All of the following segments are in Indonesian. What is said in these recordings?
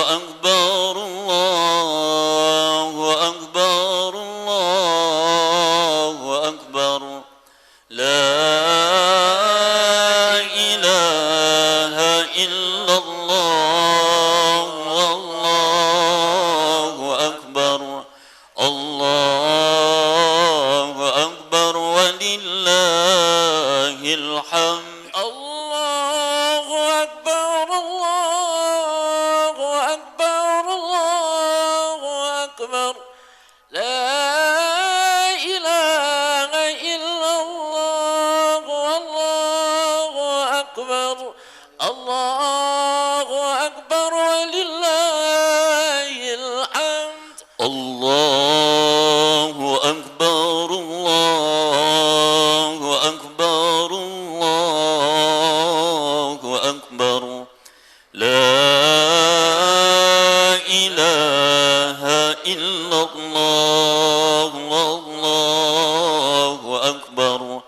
أكبر الله أكبر الله أكبر لا إله إلا الله والله أكبر الله أكبر ولله الحمد الله أكبر الله أكبر الله أكبر لا إله إلا الله والله أكبر الله أكبر ولله الحمد الله أكبر الله أكبر الله أكبر لا إله إلا الله والله أكبر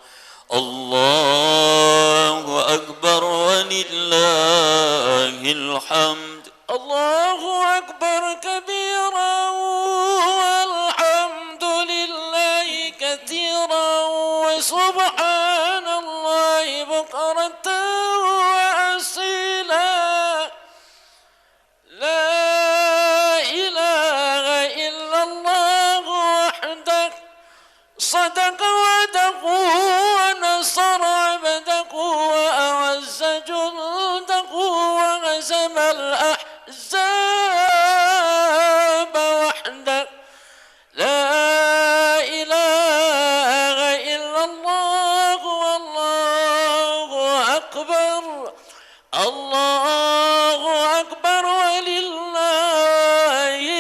الله أكبر ولله الحمد الله أكبر كبيرا والحمد لله كثيرا وسبحان الله بكرة وأصيلا لا إله إلا الله وحده صدق وعده ونصر عبده وأعز جنده وهزم الأحزاب وحده لا إله إلا الله والله أكبر الله أكبر ولله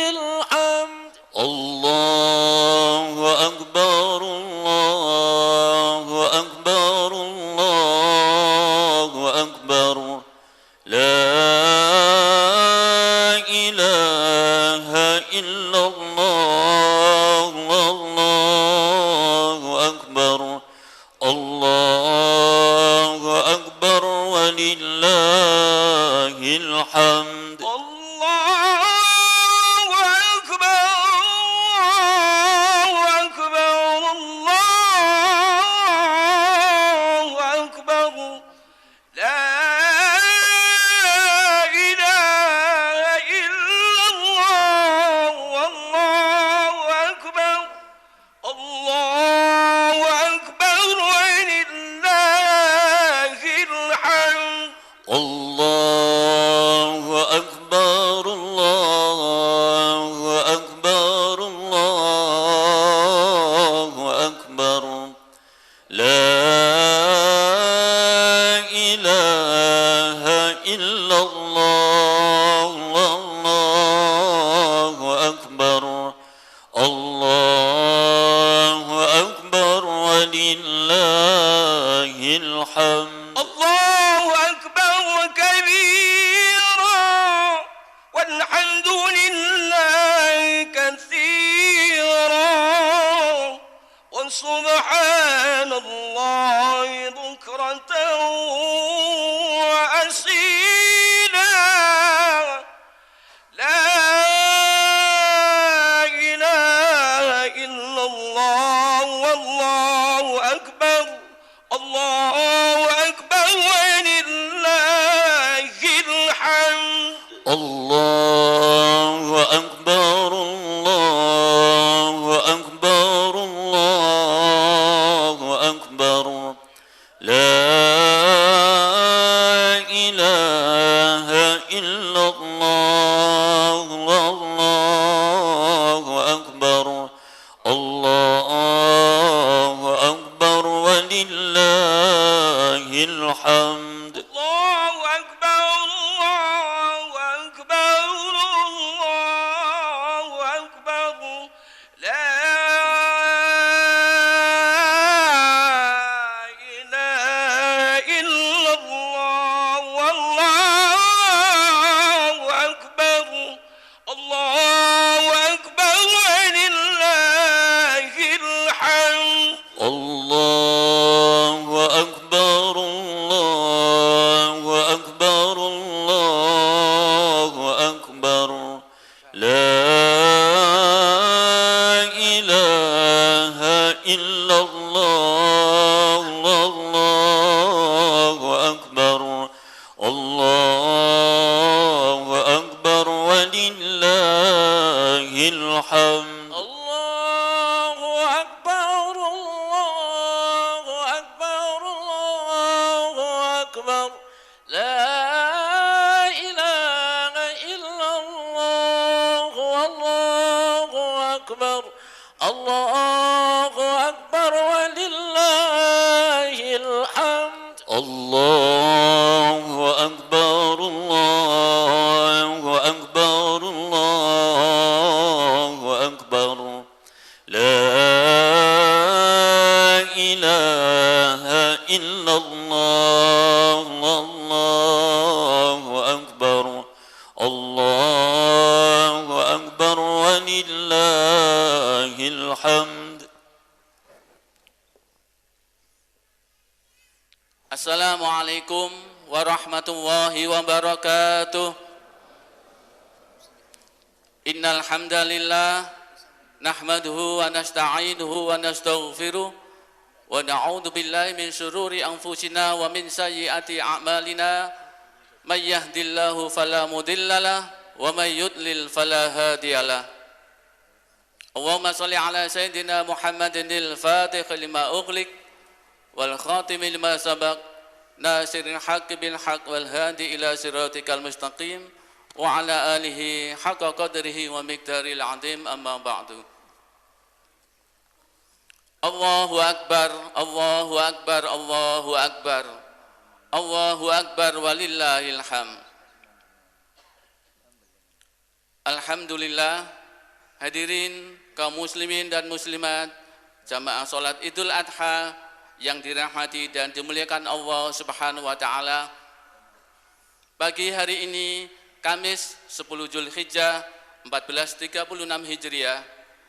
الحمد الله أكبر الله أكبر الله أكبر لا إله إلا الله والله أكبر الله أكبر ولله الحمد الله أكبر الله أكبر لا إله إلا الله والله أكبر الله أكبر ولله الحمد الله أكبر الله أكبر الله أكبر لا إله إلا الله والله أكبر الله أكبر ولله الحمد الله أكبر كبيرا والحمد لله كثيرا وسبحان الله بكرة وأصيلا لا إله إلا الله والله أكبر الله أكبر ولله الحمد الله أكبر الله أكبر الله أكبر لا إله إلا الله والله أكبر الله أكبر ولله الحمد الله أكبر الله أكبر الحمد الله أكبر الله أكبر الله أكبر لا إله إلا الله والله أكبر الله أكبر ولله الحمد الله أكبر الله أكبر الله أكبر لا إله إلا الله الله أكبر الله أكبر ولله الحمد. Assalamualaikum warahmatullahi wabarakatuh. Innal hamdalillah nahmaduhu wa nasta'inuhu wa nastaghfiruh wa na'udzu billahi min syururi anfusina wa min sayyiati a'malina may yahdihillahu fala mudhillalah wa may yudlil fala hadiyalah. Allahumma shalli ala sayyidina Muhammadin al-Fatih lima ughliq wal khatim lima sabaq nasiril haqqi bil haqq wal hadi ila siratikal mustaqim wa ala alihi haqqa qadrihi wa miqdaril azim amma ba'du. Allahu akbar Allahu akbar Allahu akbar Allahu akbar walillahil hamd. Alhamdulillah, hadirin kaum muslimin dan muslimat jamaah salat Idul Adha yang dirahmati dan dimuliakan Allah Subhanahu wa taala. Pagi hari ini Kamis 10 Zulhijjah 1436 Hijriah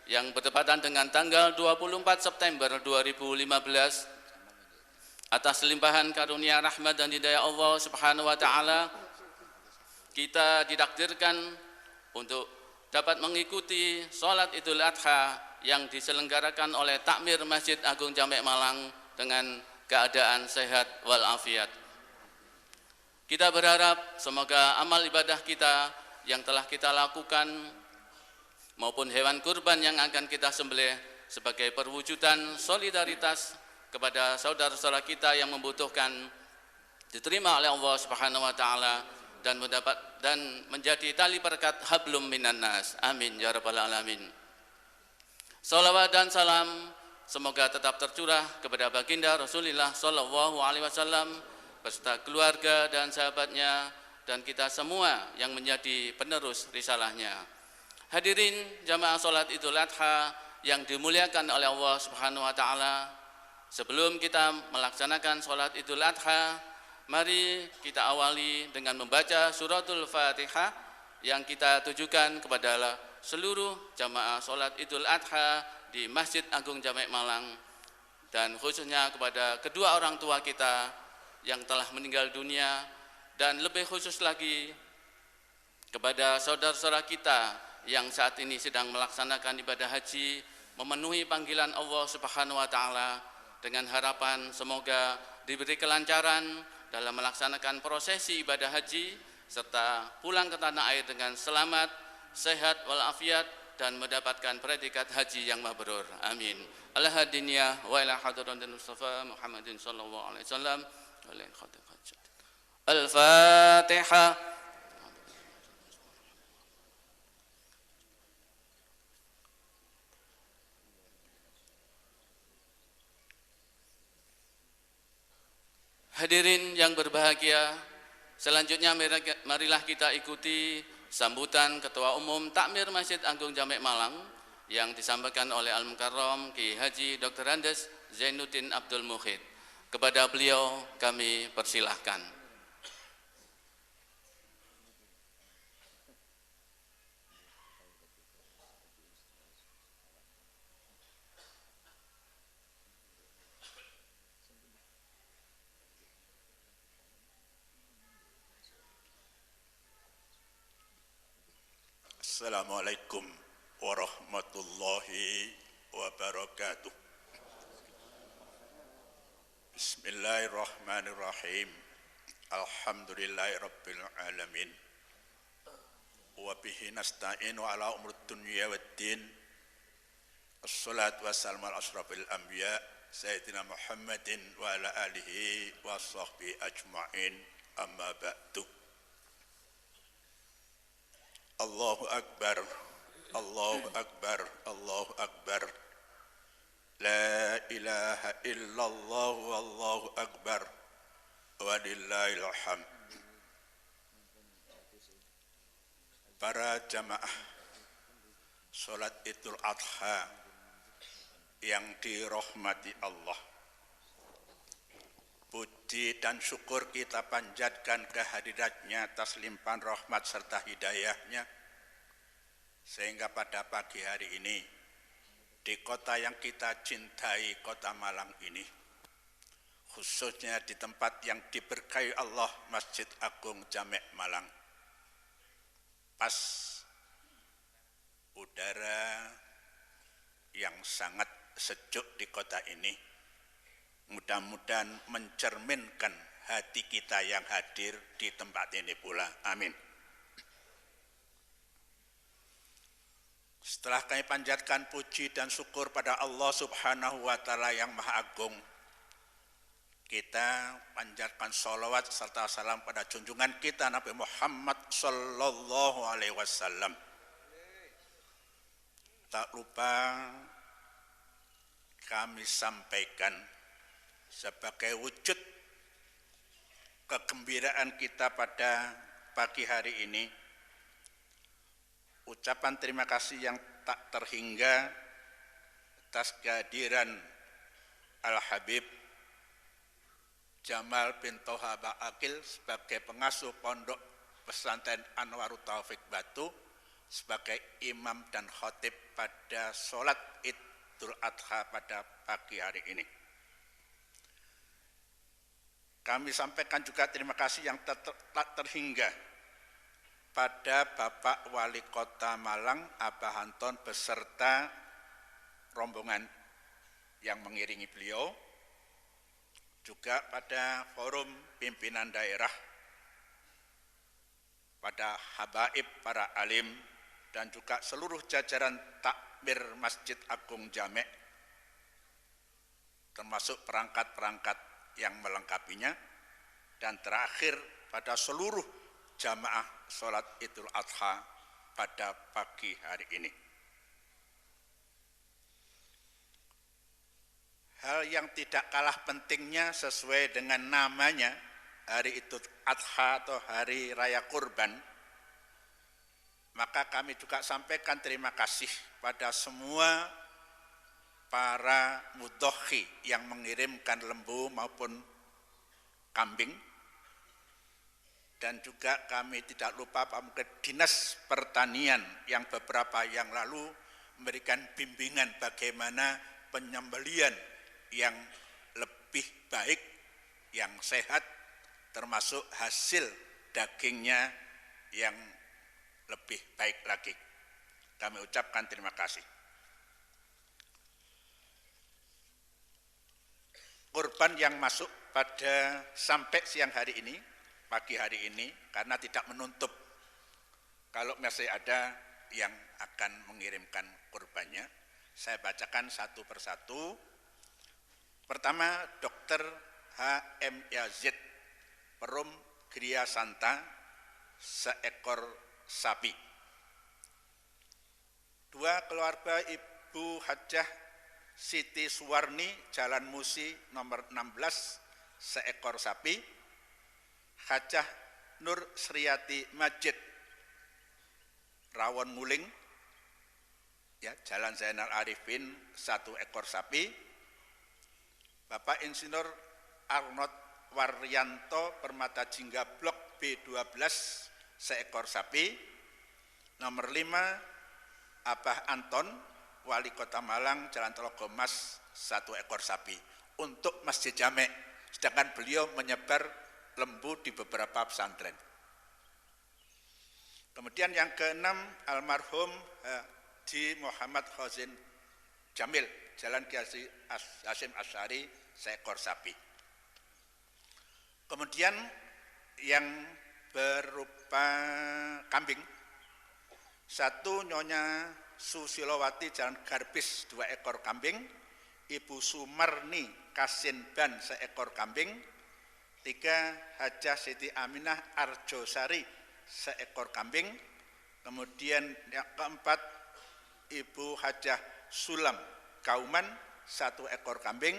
yang bertepatan dengan tanggal 24 September 2015, atas limpahan karunia rahmat dan hidayah Allah Subhanahu wa taala, kita ditakdirkan untuk dapat mengikuti salat Idul Adha yang diselenggarakan oleh Takmir Masjid Agung Jamek Malang dengan keadaan sehat walafiat. Kita berharap semoga amal ibadah kita yang telah kita lakukan maupun hewan kurban yang akan kita sembelih sebagai perwujudan solidaritas kepada saudara-saudara kita yang membutuhkan diterima oleh Allah Subhanahu wa taala dan menjadi tali berkat hablum minan nas. Amin ya rabbal alamin. Salawat dan salam semoga tetap tercurah kepada baginda Rasulullah sallallahu alaihi wasallam beserta keluarga dan sahabatnya dan kita semua yang menjadi penerus risalahnya. Hadirin jamaah salat Idul Adha yang dimuliakan oleh Allah Subhanahu wa taala, sebelum kita melaksanakan salat Idul Adha, mari kita awali dengan membaca suratul Fatihah yang kita tujukan kepada seluruh jamaah salat Idul Adha di Masjid Agung Jamek Malang, dan khususnya kepada kedua orang tua kita yang telah meninggal dunia, dan lebih khusus lagi kepada saudara-saudara kita yang saat ini sedang melaksanakan ibadah haji, memenuhi panggilan Allah Subhanahu wa taala dengan harapan semoga diberi kelancaran dalam melaksanakan prosesi ibadah haji serta pulang ke tanah air dengan selamat, sehat walafiat dan mendapatkan predikat haji yang mabrur. Amin. Al-hadiniyah wa ila hadratin Mustafa Muhammadin sallallahu alaihi wasallam. Al-Fatihah. Hadirin yang berbahagia, selanjutnya marilah kita ikuti sambutan Ketua Umum Takmir Masjid Agung Jamek Malang yang disampaikan oleh Al-Mukarram Ki Haji Dr. Andes Zainuddin Abdul Muhid. Kepada beliau kami persilahkan. Assalamualaikum warahmatullahi wabarakatuh. Bismillahirrahmanirrahim. Alhamdulillahirabbil alamin. Wa bihi nasta'inu ala umur dunya waddin. Assalatu wassalamu ala asrafil anbiya Sayyidina Muhammadin wa ala alihi wa sahbihi ajma'in, amma ba'du. Allahu Akbar, Allahu Akbar, Allahu Akbar. La ilaha illallah, Allahu Akbar, walillahil hamd. Para jamaah salat Idul Adha yang dirahmati Allah, puji dan syukur kita panjatkan kehadiratnya atas limpahan rahmat serta hidayahnya, sehingga pada pagi hari ini di kota yang kita cintai, kota Malang ini, khususnya di tempat yang diberkahi Allah, Masjid Agung Jamek Malang, pas udara yang sangat sejuk di kota ini, mudah-mudahan mencerminkan hati kita yang hadir di tempat ini pula. Amin. Setelah kami panjatkan puji dan syukur pada Allah Subhanahu wa Ta'ala yang Maha Agung, kita panjatkan sholawat serta salam pada junjungan kita Nabi Muhammad Sallallahu Alaihi Wasallam. Tak lupa kami sampaikan sebagai wujud kegembiraan kita pada pagi hari ini, ucapan terima kasih yang tak terhingga atas kehadiran Al-Habib Jamal bin Toha Ba'akil sebagai pengasuh pondok pesantren Anwarut Taufik Batu, sebagai imam dan khotib pada sholat Idul Adha pada pagi hari ini. Kami sampaikan juga terima kasih yang tak terhingga pada Bapak Wali Kota Malang, Abah Anton, beserta rombongan yang mengiringi beliau, juga pada forum pimpinan daerah, pada habaib para alim, dan juga seluruh jajaran takmir Masjid Agung Jamek, termasuk perangkat-perangkat yang melengkapinya, dan terakhir pada seluruh jamaah sholat Idul Adha pada pagi hari ini. Hal yang tidak kalah pentingnya sesuai dengan namanya, hari Idul Adha atau Hari Raya Kurban, maka kami juga sampaikan terima kasih pada semua para mudhohi yang mengirimkan lembu maupun kambing, dan juga kami tidak lupa Pak Dinas Pertanian yang beberapa yang lalu memberikan bimbingan bagaimana penyembelihan yang lebih baik, yang sehat, termasuk hasil dagingnya yang lebih baik lagi. Kami ucapkan terima kasih. Kurban yang masuk pada sampai siang hari ini, pagi hari ini, karena tidak menutup kalau masih ada yang akan mengirimkan kurbannya, saya bacakan satu persatu. Pertama, Dr. H.M. Yazid, Perum Gria Santa, seekor sapi. Dua, keluarga Ibu Hajah Siti Suwarni, Jalan Musi nomor 16, seekor sapi. Hajah Nur Sriati Majid, Rawon Nguling, ya, Jalan Zainal Arifin, 1 ekor sapi. Bapak Insinyur Arnold Waryanto, Permata Jingga Blok B12, seekor sapi. Nomor 5, Abah Anton, Wali Kota Malang, Jalan Telogomas, 1 ekor sapi untuk Masjid Jamek, sedangkan beliau menyebar lembu di beberapa pesantren. Kemudian yang keenam, almarhum Haji Muhammad Khazin Jamil, Jalan Kiai Hasyim Asy'ari, seekor sapi. Kemudian yang berupa kambing, 1 Nyonya Susilowati Jalan Garbis 2 ekor kambing, Ibu Sumarni Kasinban 1 ekor kambing, 3 Hajah Siti Aminah Arjosari 1 ekor kambing, kemudian yang keempat Ibu Hajah Sulam Kauman 1 ekor kambing,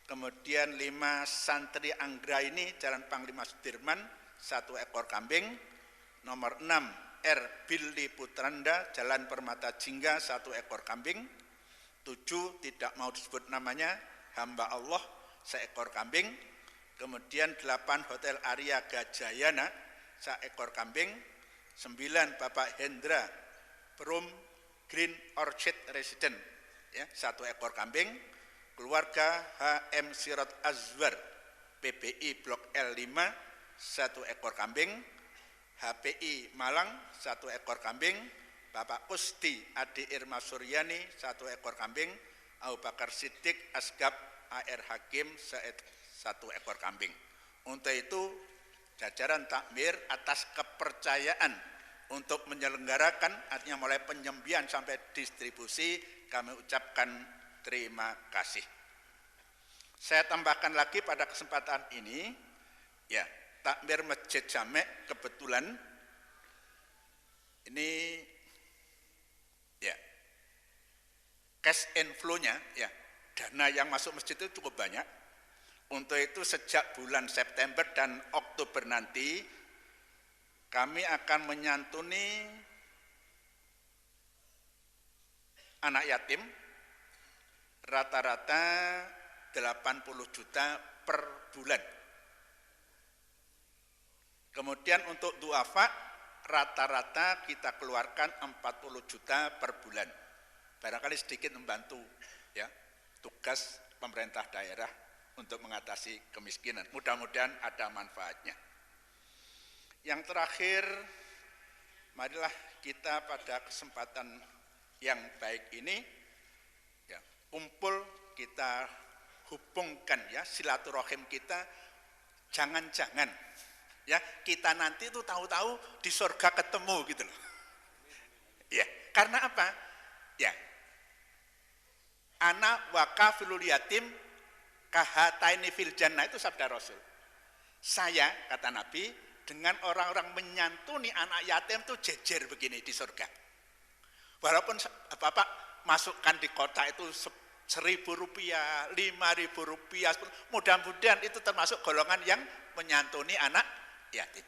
kemudian 5 Santri Anggraini Jalan Panglima Sudirman 1 ekor kambing, nomor 6 R. Billy Putranda Jalan Permata Jingga 1 ekor kambing, 7 tidak mau disebut namanya hamba Allah 1 ekor kambing, kemudian 8 Hotel Arya Gajayana 1 ekor kambing, 9 Bapak Hendra Perum Green Orchid Resident ya 1 ekor kambing, keluarga HM Sirat Azwar PBI Blok L5 1 ekor kambing, HPI Malang 1 ekor kambing, Bapak Kusti Adi Irma Suryani 1 ekor kambing, Abu Bakar Siddiq Asgab AR Hakim 1 ekor kambing. Untuk itu jajaran takmir atas kepercayaan untuk menyelenggarakan, artinya mulai penyembelihan sampai distribusi, kami ucapkan terima kasih. Saya tambahkan lagi pada kesempatan ini, ya, takmir Masjid Jamek kebetulan ini ya cash inflow-nya ya, dana yang masuk masjid itu cukup banyak. Untuk itu sejak bulan September dan Oktober nanti kami akan menyantuni anak yatim rata-rata 80 juta per bulan. Kemudian untuk duafa rata-rata kita keluarkan 40 juta per bulan. Barangkali sedikit membantu ya tugas pemerintah daerah untuk mengatasi kemiskinan. Mudah-mudahan ada manfaatnya. Yang terakhir, marilah kita pada kesempatan yang baik ini ya, kumpul kita hubungkan ya silaturahim kita. Jangan-jangan ya kita nanti itu tahu-tahu di surga ketemu gitu loh. Ya, karena apa? Ya. Ana wa kafilul yatim kahataini fil jannah, itu sabda Rasul. Saya, kata Nabi, dengan orang-orang menyantuni anak yatim itu jejer begini di surga. Walaupun Bapak masukkan di kota itu 1.000 rupiah, 5.000 rupiah, mudah-mudahan itu termasuk golongan yang menyantuni anak yatim.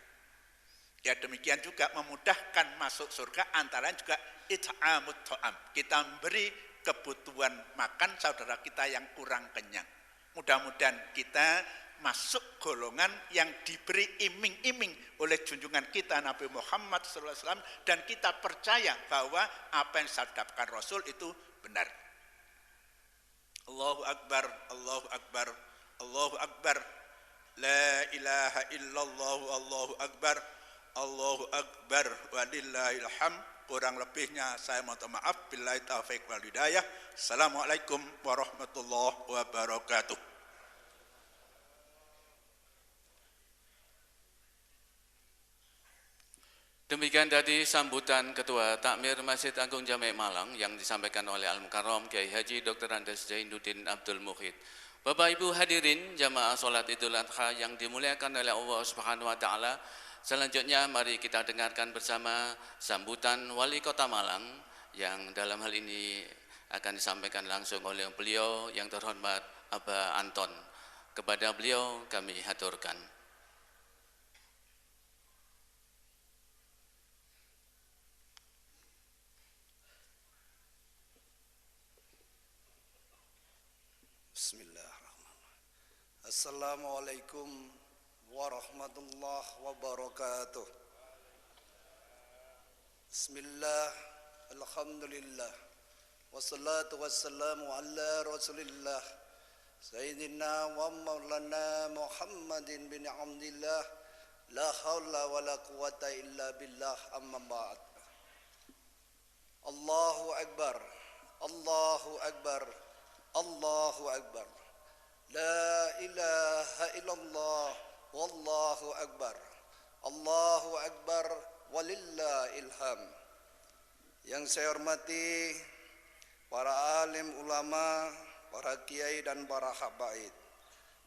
Ya demikian juga memudahkan masuk surga, antara lain juga it'amut ta'am. Kita memberi kebutuhan makan saudara kita yang kurang kenyang. Mudah-mudahan kita masuk golongan yang diberi iming-iming oleh junjungan kita Nabi Muhammad SAW, dan kita percaya bahwa apa yang disabdakan Rasul itu benar. Allahu Akbar, Allahu Akbar, Allahu Akbar, la ilaha illallah, Allahu Akbar, Allahu Akbar, walillahil hamd. Kurang lebihnya saya mohon maaf. Billahi taufiq wal hidayah. Assalamualaikum warahmatullahi wabarakatuh. Demikian tadi sambutan Ketua Takmir Masjid Agung Jamek Malang yang disampaikan oleh Al-Mukarram Kiai Haji Dr. Andes Zainuddin Abdul Muhid. Bapak Ibu hadirin jamaah salat Idul Adha yang dimuliakan oleh Allah Subhanahu wa taala. Selanjutnya mari kita dengarkan bersama sambutan Wali Kota Malang yang dalam hal ini akan disampaikan langsung oleh beliau yang terhormat Aba Anton. Kepada beliau kami haturkan. Bismillahirrahmanirrahim. Assalamualaikum warahmatullahi wabarakatuh. Bismillah, alhamdulillah, wassalatu wassalamu ala rasulillah Sayyidina wa maulana Muhammadin bin Abdillah, la hawla wa la quwata illa billah, amma ba'd. Allahu Akbar, Allahu Akbar, Allahu Akbar, la ilaha illallah, wallahu akbar, Allahu akbar, walillahil hamd. Yang saya hormati para alim ulama, para kiai dan para habaib.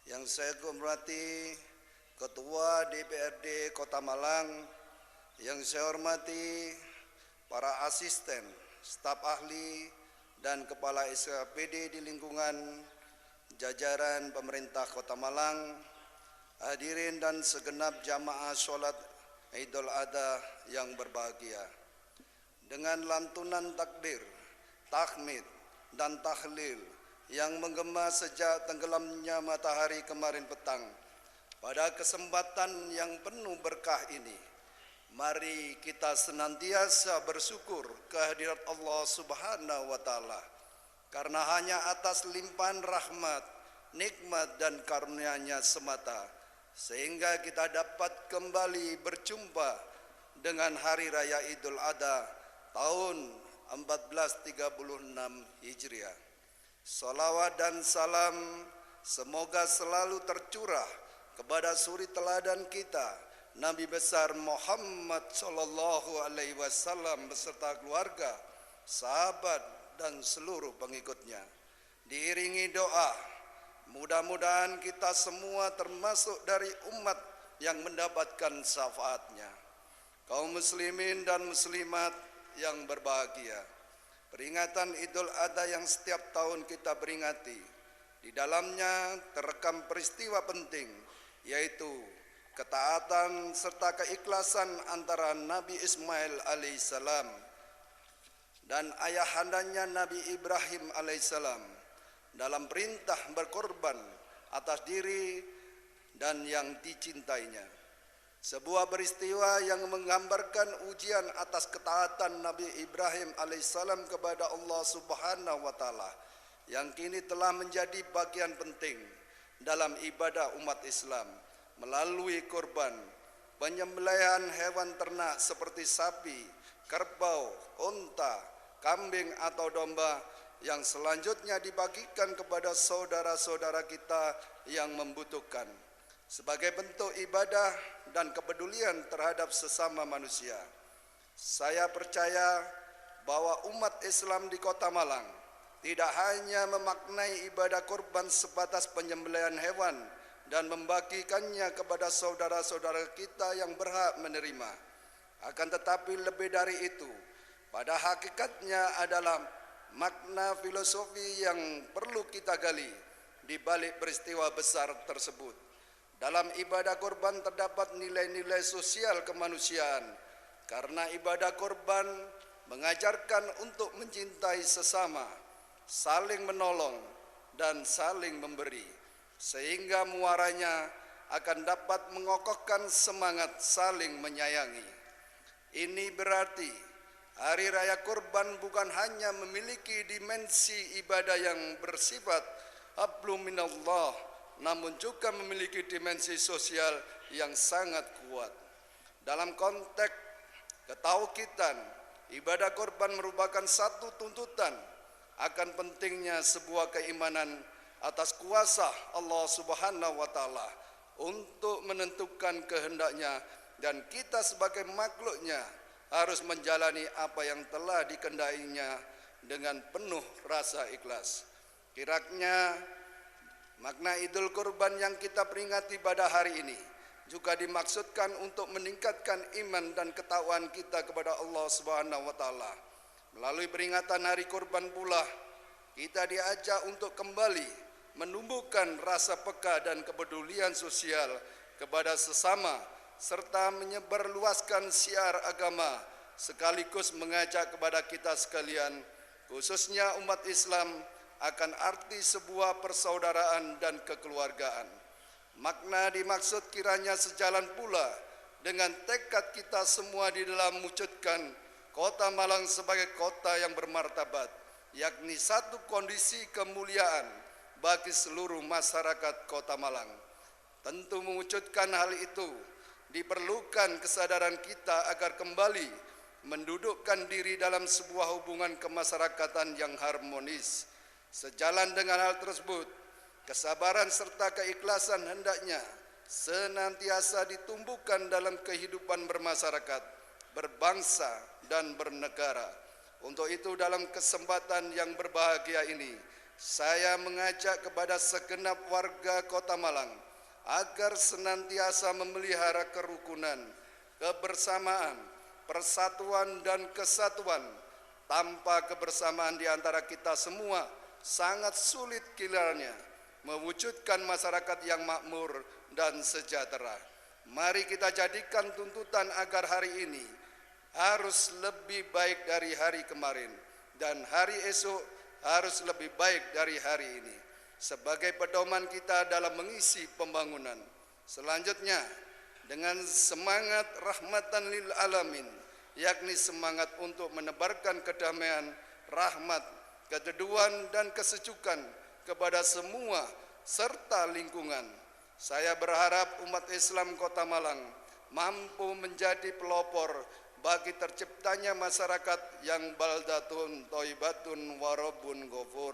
Yang saya hormati Ketua DPRD Kota Malang. Yang saya hormati para asisten, staf ahli, dan kepala SKPD di lingkungan jajaran pemerintah Kota Malang, hadirin dan segenap jamaah sholat Idul Adha yang berbahagia. Dengan lantunan takbir, tahmid, dan tahlil yang menggema sejak tenggelamnya matahari kemarin petang, pada kesempatan yang penuh berkah ini, mari kita senantiasa bersyukur kehadirat Allah Subhanahu wa Ta'ala, karena hanya atas limpahan rahmat, nikmat dan karunia-Nya semata, sehingga kita dapat kembali berjumpa dengan hari raya Idul Adha tahun 1436 Hijriah. Salawat dan salam semoga selalu tercurah kepada suri teladan kita, Nabi besar Muhammad sallallahu alaihi wasallam beserta keluarga, sahabat dan seluruh pengikutnya. Diiringi doa, mudah-mudahan kita semua termasuk dari umat yang mendapatkan syafaatnya. Kaum muslimin dan muslimat yang berbahagia, peringatan Idul Adha yang setiap tahun kita peringati, di dalamnya terekam peristiwa penting, yaitu ketaatan serta keikhlasan antara Nabi Ismail alaihissalam dan ayahandanya Nabi Ibrahim alaihissalam dalam perintah berkorban atas diri dan yang dicintainya. Sebuah peristiwa yang menggambarkan ujian atas ketaatan Nabi Ibrahim alaihissalam kepada Allah Subhanahu wa Ta'ala, yang kini telah menjadi bagian penting dalam ibadah umat Islam melalui kurban, penyembelihan hewan ternak seperti sapi, kerbau, unta, kambing atau domba, yang selanjutnya dibagikan kepada saudara-saudara kita yang membutuhkan sebagai bentuk ibadah dan kepedulian terhadap sesama manusia. Saya percaya bahwa umat Islam di Kota Malang tidak hanya memaknai ibadah kurban sebatas penyembelihan hewan dan membagikannya kepada saudara-saudara kita yang berhak menerima, akan tetapi lebih dari itu, pada hakikatnya adalah makna filosofi yang perlu kita gali di balik peristiwa besar tersebut. Dalam ibadah kurban terdapat nilai-nilai sosial kemanusiaan, karena ibadah kurban mengajarkan untuk mencintai sesama, saling menolong dan saling memberi, sehingga muaranya akan dapat mengokohkan semangat saling menyayangi. Ini berarti hari raya kurban bukan hanya memiliki dimensi ibadah yang bersifat hablum minallah, namun juga memiliki dimensi sosial yang sangat kuat. Dalam konteks ketauhidan, ibadah kurban merupakan satu tuntutan akan pentingnya sebuah keimanan atas kuasa Allah Subhanahu wa Ta'ala untuk menentukan kehendaknya, dan kita sebagai makhluknya harus menjalani apa yang telah dikehendaknya dengan penuh rasa ikhlas. Kiranya makna Idul Kurban yang kita peringati pada hari ini juga dimaksudkan untuk meningkatkan iman dan ketakwaan kita kepada Allah Subhanahu wa Ta'ala. Melalui peringatan hari kurban pula, kita diajak untuk kembali menumbuhkan rasa peka dan kepedulian sosial kepada sesama, serta menyebarluaskan syiar agama, sekaligus mengajak kepada kita sekalian, khususnya umat Islam, akan arti sebuah persaudaraan dan kekeluargaan. Makna dimaksud kiranya sejalan pula dengan tekad kita semua di dalam mewujudkan Kota Malang sebagai kota yang bermartabat, yakni satu kondisi kemuliaan bagi seluruh masyarakat Kota Malang. Tentu mewujudkan hal itu diperlukan kesadaran kita agar kembali mendudukkan diri dalam sebuah hubungan kemasyarakatan yang harmonis. Sejalan dengan hal tersebut, kesabaran serta keikhlasan hendaknya senantiasa ditumbuhkan dalam kehidupan bermasyarakat, berbangsa dan bernegara. Untuk itu dalam kesempatan yang berbahagia ini, saya mengajak kepada segenap warga Kota Malang agar senantiasa memelihara kerukunan, kebersamaan, persatuan dan kesatuan. Tanpa kebersamaan di antara kita semua, sangat sulit kiranya mewujudkan masyarakat yang makmur dan sejahtera. Mari kita jadikan tuntutan agar hari ini harus lebih baik dari hari kemarin, dan hari esok harus lebih baik dari hari ini, sebagai pedoman kita dalam mengisi pembangunan. Selanjutnya, dengan semangat rahmatan lil alamin, yakni semangat untuk menebarkan kedamaian, rahmat, keteduhan dan kesejukan kepada semua serta lingkungan. Saya berharap umat Islam Kota Malang mampu menjadi pelopor bagi terciptanya masyarakat yang baldatun thayyibatun warabun ghafur,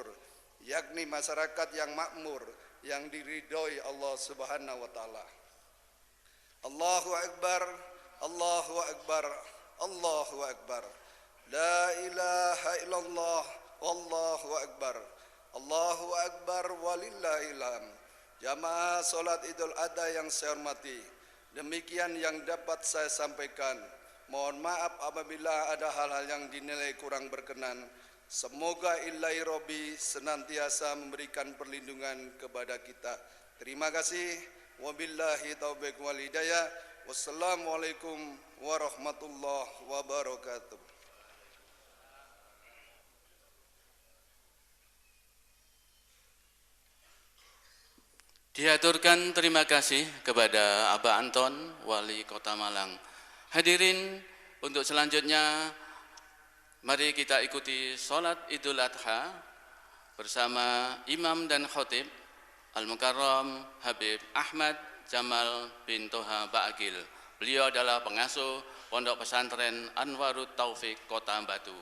yakni masyarakat yang makmur, yang diridhoi Allah Subhanahu wa taala. Allahu akbar, Allahu akbar, Allahu akbar. La ilaha illallah, wallahu akbar. Allahu akbar walillahil hamd. Jamaah salat Idul Adha yang saya hormati, demikian yang dapat saya sampaikan. Mohon maaf apabila ada hal-hal yang dinilai kurang berkenan. Semoga Ilahi Robbi senantiasa memberikan perlindungan kepada kita. Terima kasih. Wabillahi taufiq wal hidayah. Wassalamualaikum warahmatullahi wabarakatuh. Diaturkan terima kasih kepada Abah Anton, Wali Kota Malang. Hadirin, untuk selanjutnya mari kita ikuti sholat Idul Adha bersama Imam dan Khotib Al-Mukarram Habib Ahmad Jamal bin Toha Ba'agil. Beliau adalah pengasuh Pondok Pesantren Anwarut Taufik Kota Batu.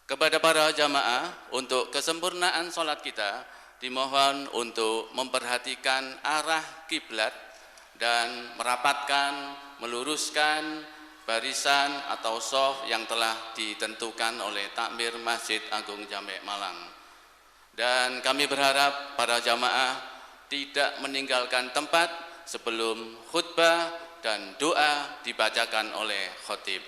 Kepada para jamaah, untuk kesempurnaan sholat kita dimohon untuk memperhatikan arah kiblat dan merapatkan, meluruskan barisan atau shaf yang telah ditentukan oleh takmir Masjid Agung Jamek Malang. Dan kami berharap para jamaah tidak meninggalkan tempat sebelum khutbah dan doa dibacakan oleh khotib.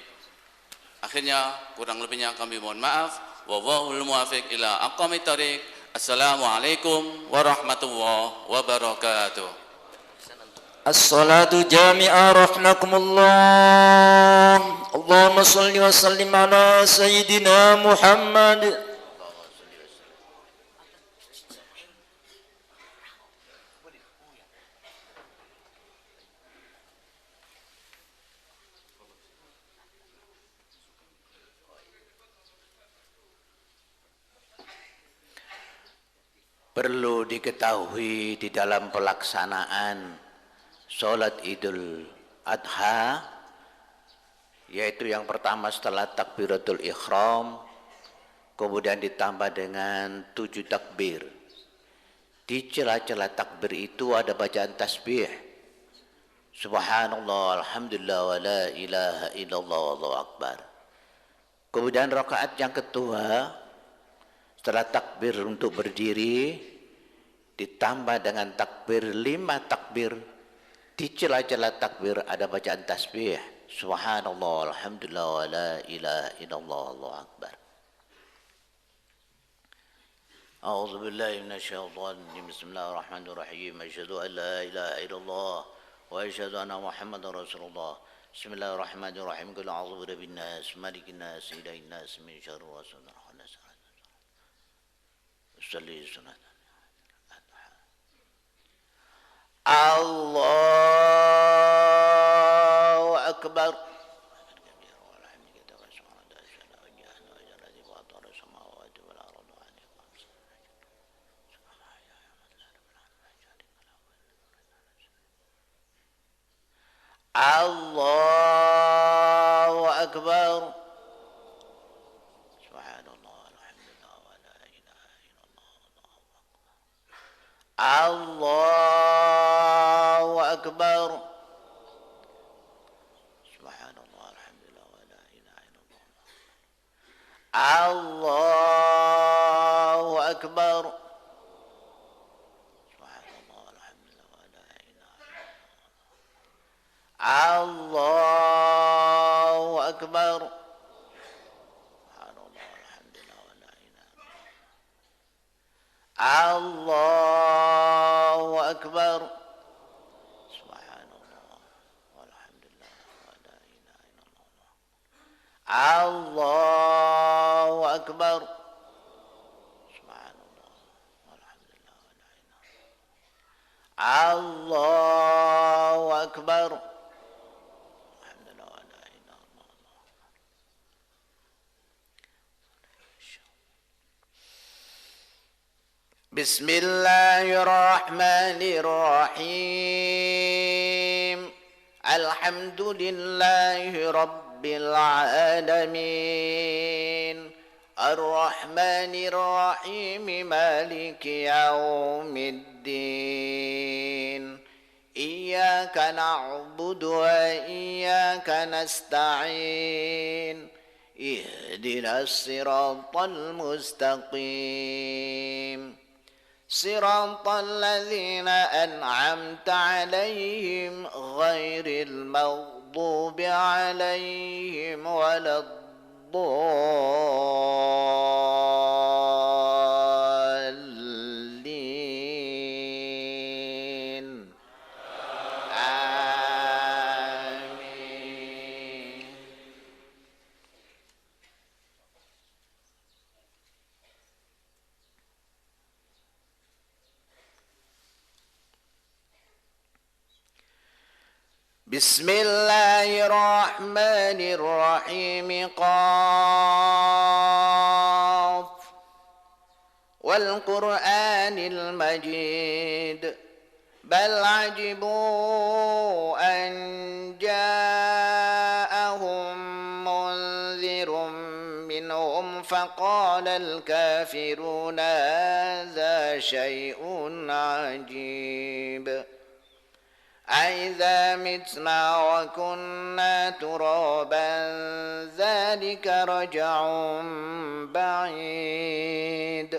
Akhirnya kurang lebihnya kami mohon maaf. Wallahul muwaffiq ila aqwamit thoriq. Assalamualaikum warahmatullahi wabarakatuh. As-salatu jami'ah rahmakumullah. Allahumma salli wa sallim ala Sayyidina Muhammad. Perlu diketahui di dalam pelaksanaan Salat Idul Adha, yaitu yang pertama setelah takbiratul ihram, kemudian ditambah dengan 7 takbir. Di celah-celah takbir itu ada bacaan tasbih, subhanallah, alhamdulillah, wa la ilaha illallah, wallahu akbar. Kemudian rakaat yang kedua setelah takbir untuk berdiri ditambah dengan takbir 5 takbir. Di celah-celah takbir ada bacaan tasbih, subhanallah, alhamdulillah, wa la ilaha illallah, wallahu akbar. A'udzu billahi minasyaitonir rajim. Bismillahirrahmanirrahim. Asyhadu an la ilaha illallah wa asyhadu anna Muhammadar Rasulullah. Bismillahirrahmanirrahim. Qul a'udzu birabbin nas, malikin nas, ilahin nas, min syarri waswasil khannas. Salli sunat. Allahu akbar. Allahu akbar. Allahu akbar. Subhanallah, alhamdulillah, wa la ilaha illallah. Allahu Akbar. Subhanallah, alhamdulillah, wa la ilaha illallah. Allahu Akbar. Subhanallah, alhamdulillah, wa la ilaha illallah. Allahu Akbar. Subhanallah, walhamdulillah, wa la ilaha illallah. Allahu Akbar. Subhanallah, walhamdulillah, wa la ilaha illallah. Allahu Akbar. Alhamdulillah, wa la ilaha illallah. Bismillahirrahmanirrahim. Alhamdulillahi rabbil alamin. Ar-Rahmanir-Rahim, Maliki yaumiddin. Iyyaka na'budu wa iyyaka nasta'in. Ihdinas siratal mustaqim. Siratal ladzina an'amta 'alaihim ghairil maghdubi 'alaihim waladdallin. Amin. Bismillahirrahmanirrahim. Qaf wal Qur'anil Majid. Bal ajibu an ja'ahum munzirun minhum faqala al-kafiruna hadha shay'un ajib. أَإِذَا مِتْنَا وَكُنَّا تُرَابًا ذَلِكَ رَجْعٌ بَعِيدٌ.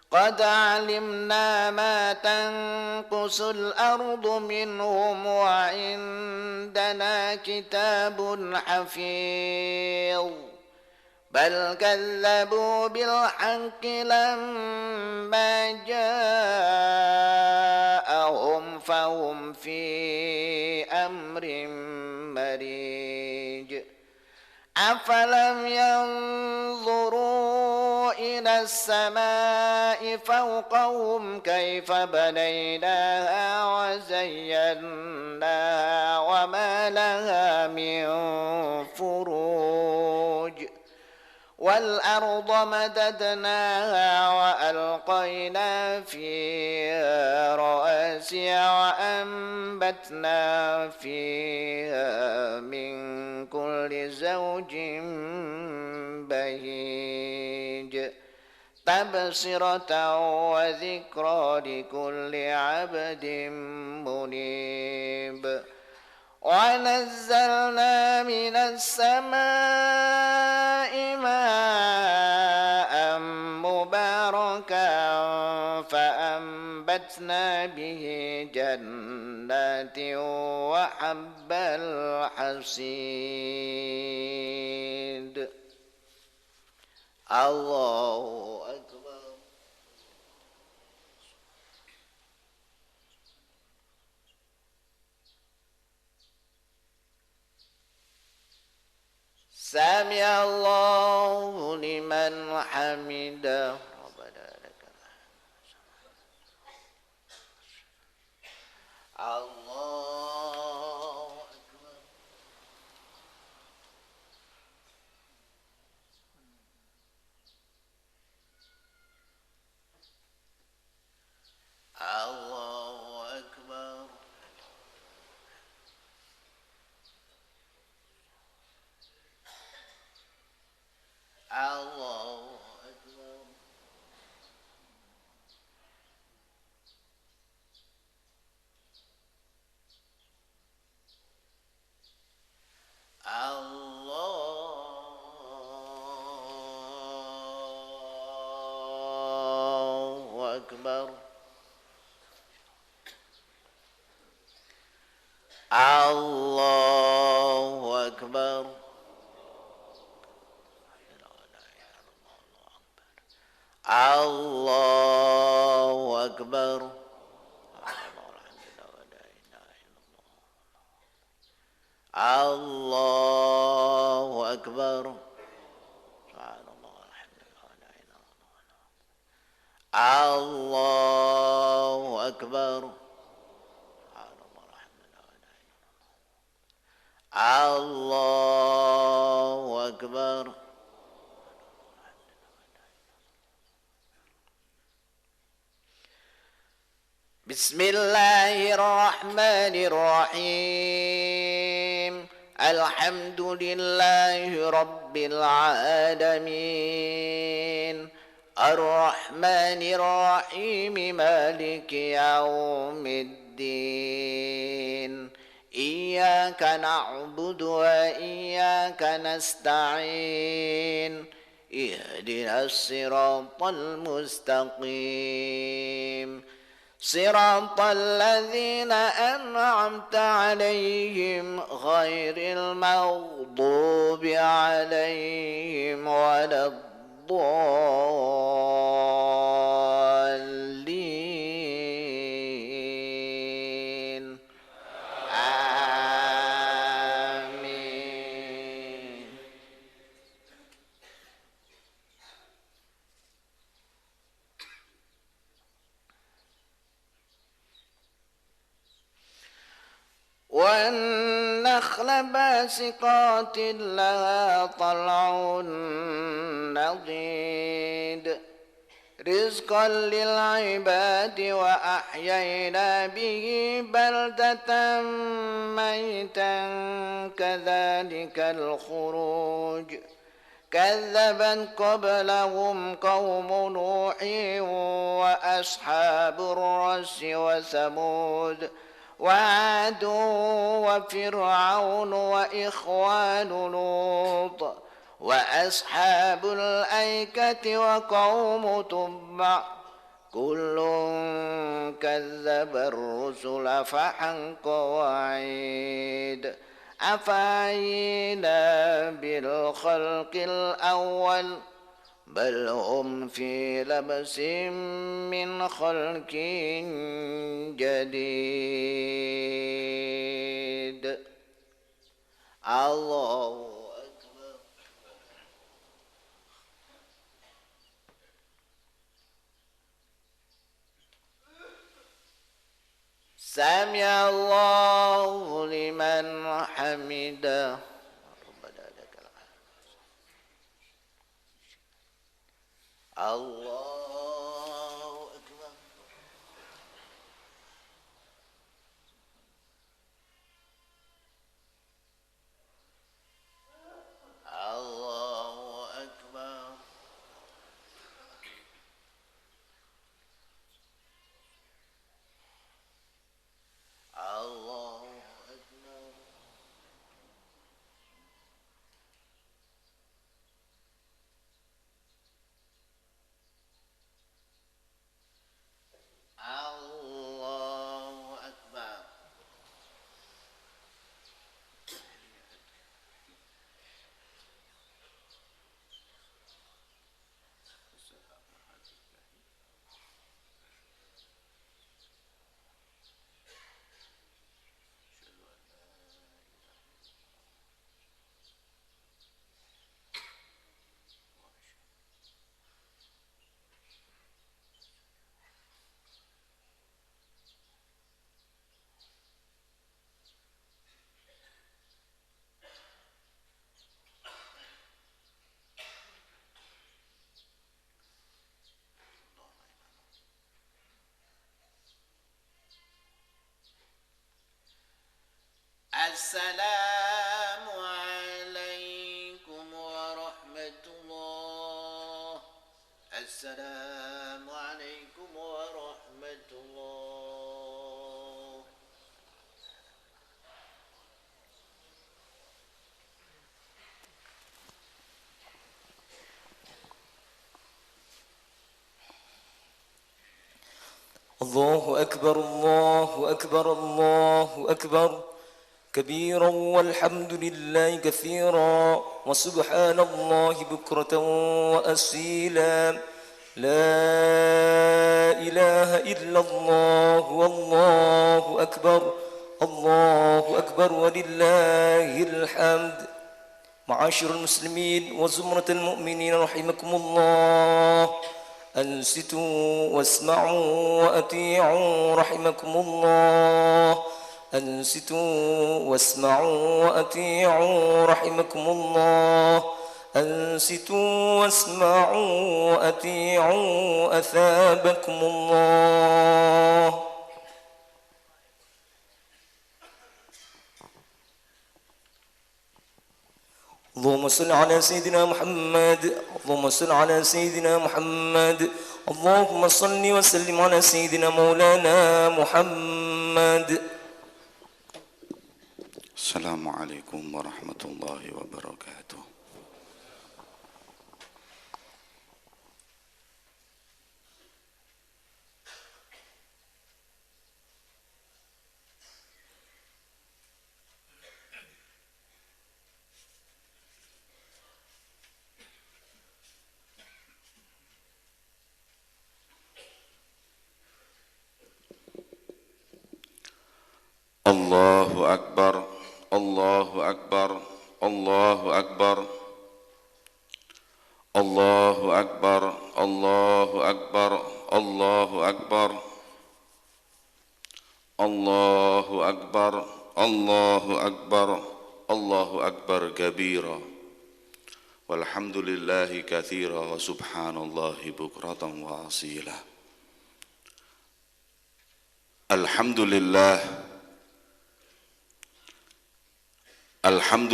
قَدْ عَلِمْنَا مَا تَنقُصُ الْأَرْضُ مِنْهُمْ وَعِندَنَا كِتَابٌ حَفِيظٌ. بل كذبوا بالحق لما جاءهم فهم في أمر مريج. أفلم ينظروا إلى السماء فوقهم كيف بنيناها وزيناها وما لها من فروج. والأرض مددناها وألقينا فيها رواسي وأنبتنا فيها من كل زوج بهيج. تبصرة وذكرى لكل عبد منيب. ونزلنا من السماء ماء مباركا فأنبتنا به جنات وحب الحصيد. الله أكبر. سمع الله لمن حمده. ربنا لك الحمد. الله أكبر. الله أكبر. الله أكبر. الله أكبر الله أكبر الله أكبر الله أكبر الله أكبر الله أكبر بسم الله الرحمن الرحيم الحمد لله رب العالمين الرحمن الرحيم مالك يوم الدين إياك نعبد وإياك نستعين اهدنا الصراط المستقيم صراط الذين أنعمت عليهم غير المغضوب عليهم ولا الضالين آمين والنخل باسقات لها طلع نضيد رزقا للعباد وأحيينا به بلدة ميتا كذلك الخروج كذبت قبلهم قوم نوح وأصحاب الرس وثمود وعاد وفرعون وإخوان لوط وأصحاب الأيكة وقوم تبع كل كذب الرسل فحق وعيد أفعينا بالخلق الأول بل هم في لبس من خلق جديد الله أكبر سمع الله لمن حمده الله أكبر الله أكبر الله أكبر الله أكبر السلام عليكم ورحمة الله السلام عليكم ورحمة الله الله أكبر الله أكبر الله أكبر كبيرا والحمد لله كثيرا وسبحان الله بكرة وأصيلا لا إله إلا الله والله أكبر ولله الحمد. معاشر المسلمين وزمرة المؤمنين رحمكم الله، أنصتوا واسمعوا وأطيعوا رحمكم الله. أنصتوا واسمعوا وأطيعوا رحمكم الله. أنصتوا واسمعوا وأطيعوا أثابكم الله. اللهم صل على سيدنا محمد. اللهم صل على سيدنا محمد. اللهم صل وسلم على سيدنا مولانا محمد. السلام عليكم ورحمة الله وبركاته. الله أكبر الله أكبر الله أكبر الله أكبر الله أكبر الله أكبر الله أكبر الله أكبر الله أكبر كبيرا والحمد لله كثيرا وسبحان الله بكرة وأصيلا. الحمد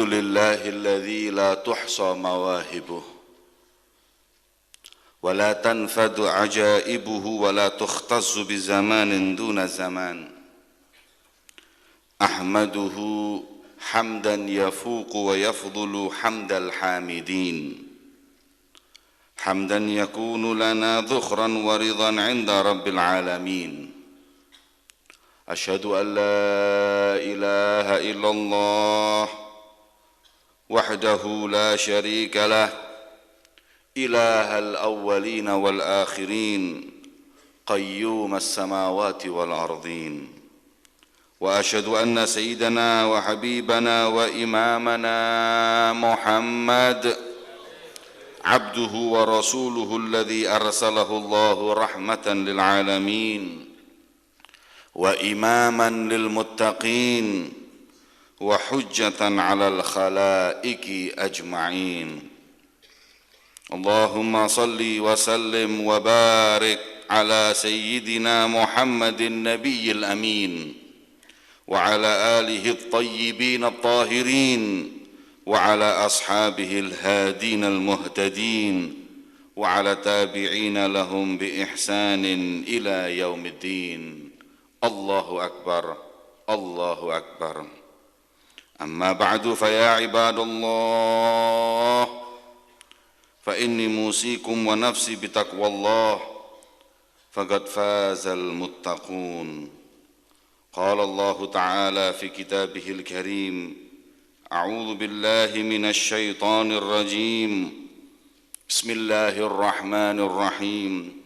لله الذي لا تحصى مواهبه ولا تنفد عجائبه ولا تختص بزمان دون زمان. أحمده حمدا يفوق ويفضل حمد الحامدين، حمدا يكون لنا ذخرا ورضا عند رب العالمين. أشهد أن لا إله إلا الله وحده لا شريك له، إله الأولين والآخرين، قيوم السماوات والأرضين. وأشهد أن سيدنا وحبيبنا وإمامنا محمد عبده ورسوله الذي أرسله الله رحمة للعالمين وإماما للمتقين وحجة على الخلائق أجمعين. اللهم صل وسلم وبارك على سيدنا محمد النبي الأمين وعلى آله الطيبين الطاهرين وعلى أصحابه الهادين المهتدين وعلى تابعين لهم بإحسان إلى يوم الدين. الله أكبر الله أكبر. أما بعد فيا عباد الله، فإني موصيكم ونفسي بتقوى الله فقد فاز المتقون. قال الله تعالى في كتابه الكريم: أعوذ بالله من الشيطان الرجيم، بسم الله الرحمن الرحيم،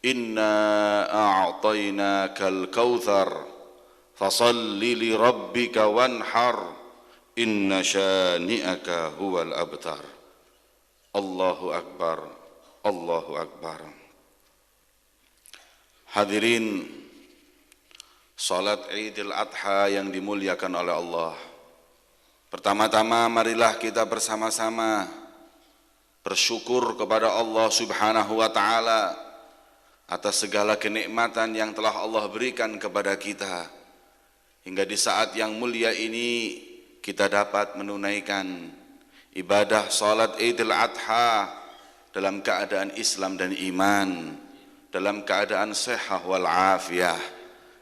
إنا أعطيناك الكوثر فصل لربك وانحر إن شانئك هو الأبتر. الله أكبر الله أكبر. Hadirin salat Idul Adha yang dimuliakan oleh Allah, pertama-tama marilah kita bersama-sama bersyukur kepada Allah Subhanahu wa Ta'ala atas segala kenikmatan yang telah Allah berikan kepada kita, hingga di saat yang mulia ini kita dapat menunaikan ibadah salat Idul Adha dalam keadaan Islam dan iman, dalam keadaan sehat wal afiyah,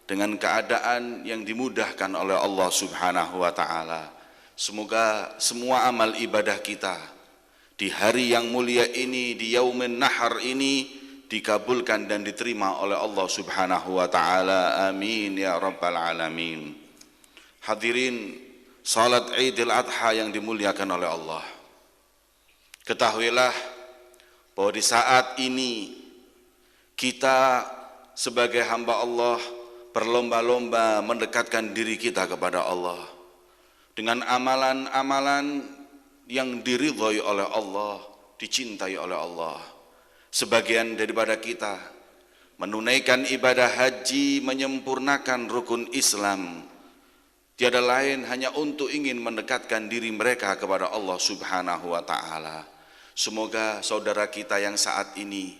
dengan keadaan yang dimudahkan oleh Allah Subhanahu wa Ta'ala. Semoga semua amal ibadah kita di hari yang mulia ini, di Yaumin Nahar ini, dikabulkan dan diterima oleh Allah Subhanahu wa taala. Amin ya rabbal alamin. Hadirin salat Idul Adha yang dimuliakan oleh Allah. Ketahuilah bahwa di saat ini kita sebagai hamba Allah berlomba-lomba mendekatkan diri kita kepada Allah dengan amalan-amalan yang diridhoi oleh Allah, dicintai oleh Allah. Sebagian daripada kita menunaikan ibadah haji, menyempurnakan rukun Islam, tiada lain hanya untuk ingin mendekatkan diri mereka kepada Allah Subhanahu wa taala. Semoga saudara kita yang saat ini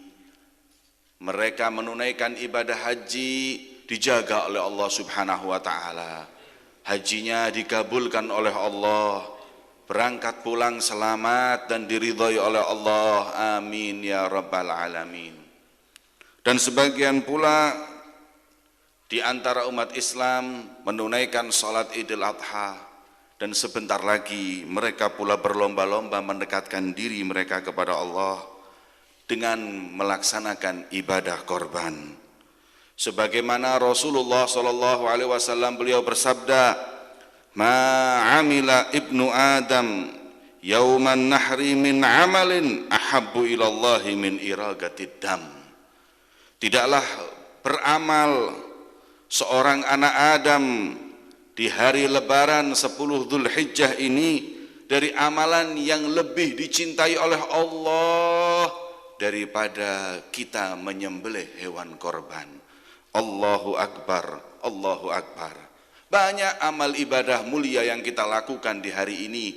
mereka menunaikan ibadah haji dijaga oleh Allah Subhanahu wa taala. Hajinya dikabulkan oleh Allah, berangkat pulang selamat dan diridhoi oleh Allah. Amin ya rabbal alamin. Dan sebagian pula di antara umat Islam menunaikan salat Idul Adha, dan sebentar lagi mereka pula berlomba-lomba mendekatkan diri mereka kepada Allah dengan melaksanakan ibadah korban. Sebagaimana Rasulullah SAW beliau bersabda, "Ma amila ibnu Adam yauman nahri min amalin ahabbu ilallahi min iragatid dam." Tidaklah beramal seorang anak Adam di hari lebaran 10 Dzulhijjah ini dari amalan yang lebih dicintai oleh Allah daripada kita menyembelih hewan korban. Allahu Akbar, Allahu Akbar. Banyak amal ibadah mulia yang kita lakukan di hari ini,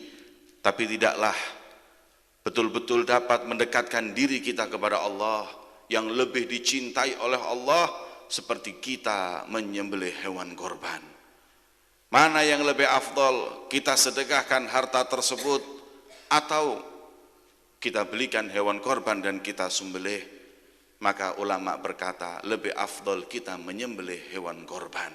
tapi tidaklah betul-betul dapat mendekatkan diri kita kepada Allah yang lebih dicintai oleh Allah seperti kita menyembelih hewan korban. Mana yang lebih afdal, kita sedekahkan harta tersebut atau kita belikan hewan korban dan kita sembelih? Maka ulama berkata lebih afdal kita menyembelih hewan korban,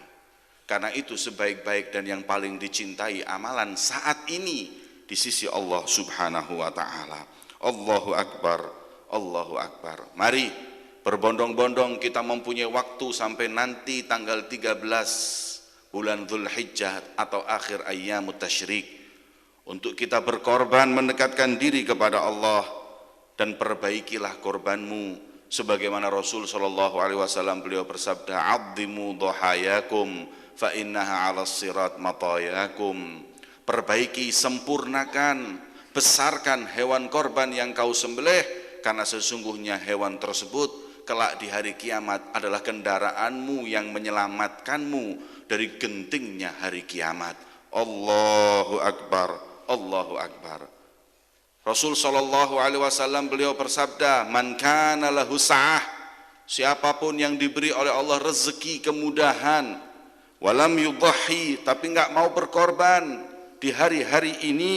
karena itu sebaik-baik dan yang paling dicintai amalan saat ini di sisi Allah Subhanahu wa taala. Allahu Akbar, Allahu Akbar. Mari berbondong-bondong kita mempunyai waktu sampai nanti tanggal 13 bulan Dzulhijjah atau akhir ayyamut tasyrik untuk kita berkorban mendekatkan diri kepada Allah, dan perbaikilah korbanmu sebagaimana Rasul sallallahu alaihi wasallam beliau bersabda, "'Azzimu dhahayakum fa innaha 'alas sirat matayakum." Perbaiki, sempurnakan, besarkan hewan korban yang kau sembelih, karena sesungguhnya hewan tersebut kelak di hari kiamat adalah kendaraanmu yang menyelamatkanmu dari gentingnya hari kiamat. Allahu Akbar, Allahu Akbar. Rasul sallallahu alaihi wasallam beliau bersabda, "Man kana lahu sa'ah," siapapun yang diberi oleh Allah rezeki kemudahan, walam yudhi, tapi enggak mau berkorban di hari-hari ini,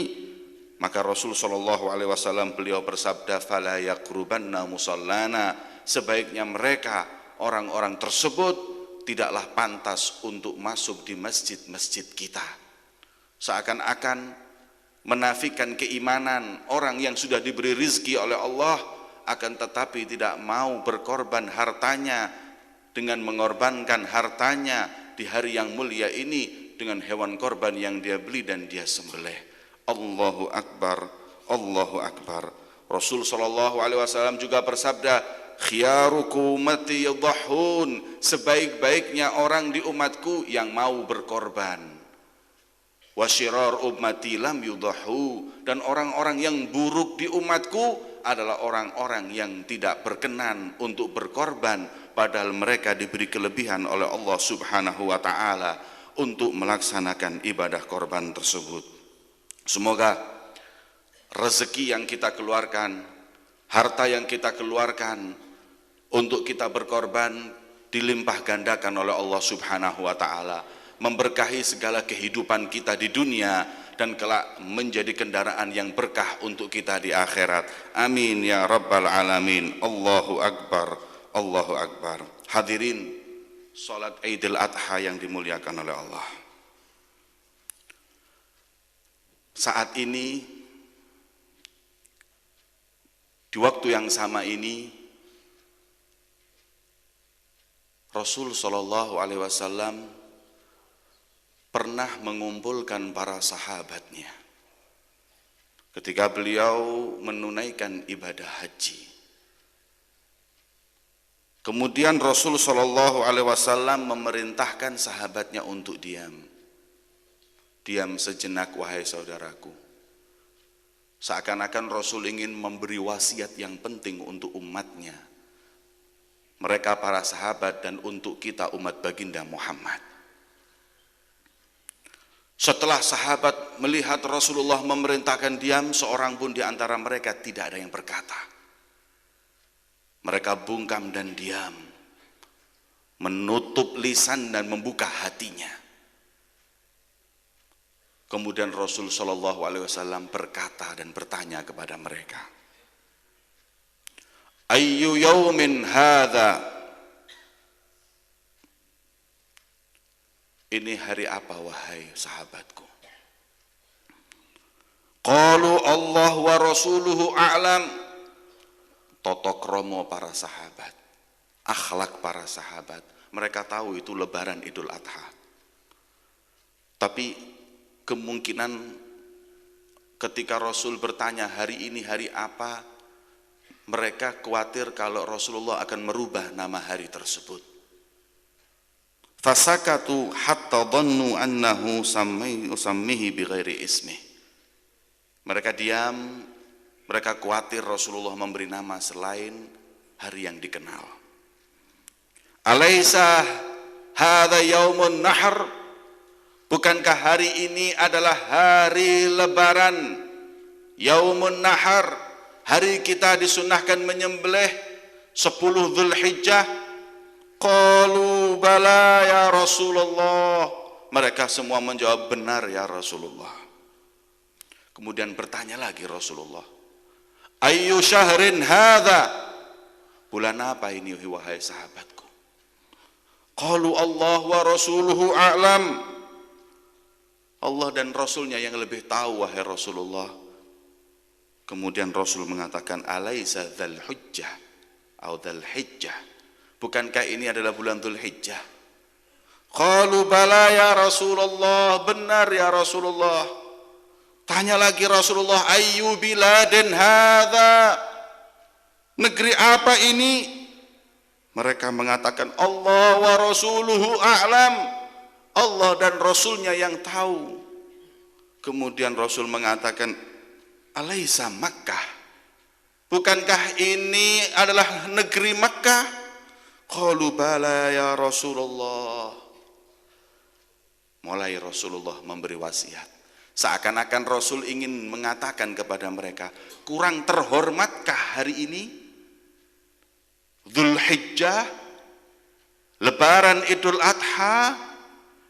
maka Rasul sallallahu alaihi wasallam beliau bersabda, "Fala yaqrubanna musallana," sebaiknya mereka orang-orang tersebut tidaklah pantas untuk masuk di masjid-masjid kita. Seakan-akan menafikan keimanan orang yang sudah diberi rizki oleh Allah, akan tetapi tidak mau berkorban hartanya dengan mengorbankan hartanya di hari yang mulia ini dengan hewan korban yang dia beli dan dia sembelih. Allahu Akbar, Allahu Akbar. Rasul sallallahu alaihi wasallam juga bersabda, "Khiyarukum ummati yadhahun," sebaik-baiknya orang di umatku yang mau berkorban. "Wa syirar ummati lam yudahu," dan orang-orang yang buruk di umatku adalah orang-orang yang tidak berkenan untuk berkorban, padahal mereka diberi kelebihan oleh Allah Subhanahu wa taala untuk melaksanakan ibadah korban tersebut. Semoga rezeki yang kita keluarkan, harta yang kita keluarkan untuk kita berkorban dilimpah gandakan oleh Allah Subhanahu wa taala, memberkahi segala kehidupan kita di dunia dan kelak menjadi kendaraan yang berkah untuk kita di akhirat. Amin ya rabbal alamin. Allahu Akbar, Allahu Akbar. Hadirin salat Idul Adha yang dimuliakan oleh Allah. Saat ini di waktu yang sama ini Rasul Shallallahu Alaihi Wasallam pernah mengumpulkan para sahabatnya ketika beliau menunaikan ibadah haji. Kemudian Rasul Shallallahu Alaihi Wasallam memerintahkan sahabatnya untuk diam. Diam sejenak wahai saudaraku. Seakan-akan Rasul ingin memberi wasiat yang penting untuk umatnya, mereka para sahabat dan untuk kita umat baginda Muhammad. Setelah sahabat melihat Rasulullah memerintahkan diam, seorang pun di antara mereka tidak ada yang berkata. Mereka bungkam dan diam, menutup lisan dan membuka hatinya. Kemudian Rasul Shallallahu Alaihi Wasallam berkata dan bertanya kepada mereka, Ayyu yaumin hadza? Ini hari apa wahai sahabatku? Qalu Allah wa rasuluhu a'lam. Totok romo para sahabat, akhlak para sahabat, mereka tahu itu lebaran Idul Adha. Tapi kemungkinan ketika Rasul bertanya hari ini hari apa, mereka khawatir kalau Rasulullah akan merubah nama hari tersebut. Fasakatu hatta dhannu annahu sammihi bighairi ismi. Mereka diam, mereka khawatir Rasulullah memberi nama selain hari yang dikenal. Alaisa hadza yaumun nahr? Bukankah hari ini adalah hari lebaran? Yaumun nahr, hari kita disunahkan menyembelih 10 Dzulhijjah. Qalu bala ya Rasulullah. Mereka semua menjawab benar ya Rasulullah. Kemudian bertanya lagi Rasulullah, Ayyu syahrin hadza? Bulan apa ini wahai sahabatku? Qalu Allah wa rasuluhu a'lam. Allah dan Rasulnya yang lebih tahu wahai Rasulullah. Kemudian Rasul mengatakan alaisa dzal hujjah atau dzal hijjah? Bukankah ini adalah bulan Dzulhijjah? Qalu bala ya Rasulullah, benar ya Rasulullah. Tanya lagi Rasulullah, ayyu biladin hadza? Negeri apa ini? Mereka mengatakan Allah wa rasuluhu a'lam. Allah dan Rasulnya yang tahu. Kemudian Rasul mengatakan, alaisa Makkah? Bukankah ini adalah negeri Makkah? Qalu bala ya Rasulullah. Mulai Rasulullah memberi wasiat. Seakan-akan Rasul ingin mengatakan kepada mereka, kurang terhormatkah hari ini? Dzulhijjah, lebaran Idul Adha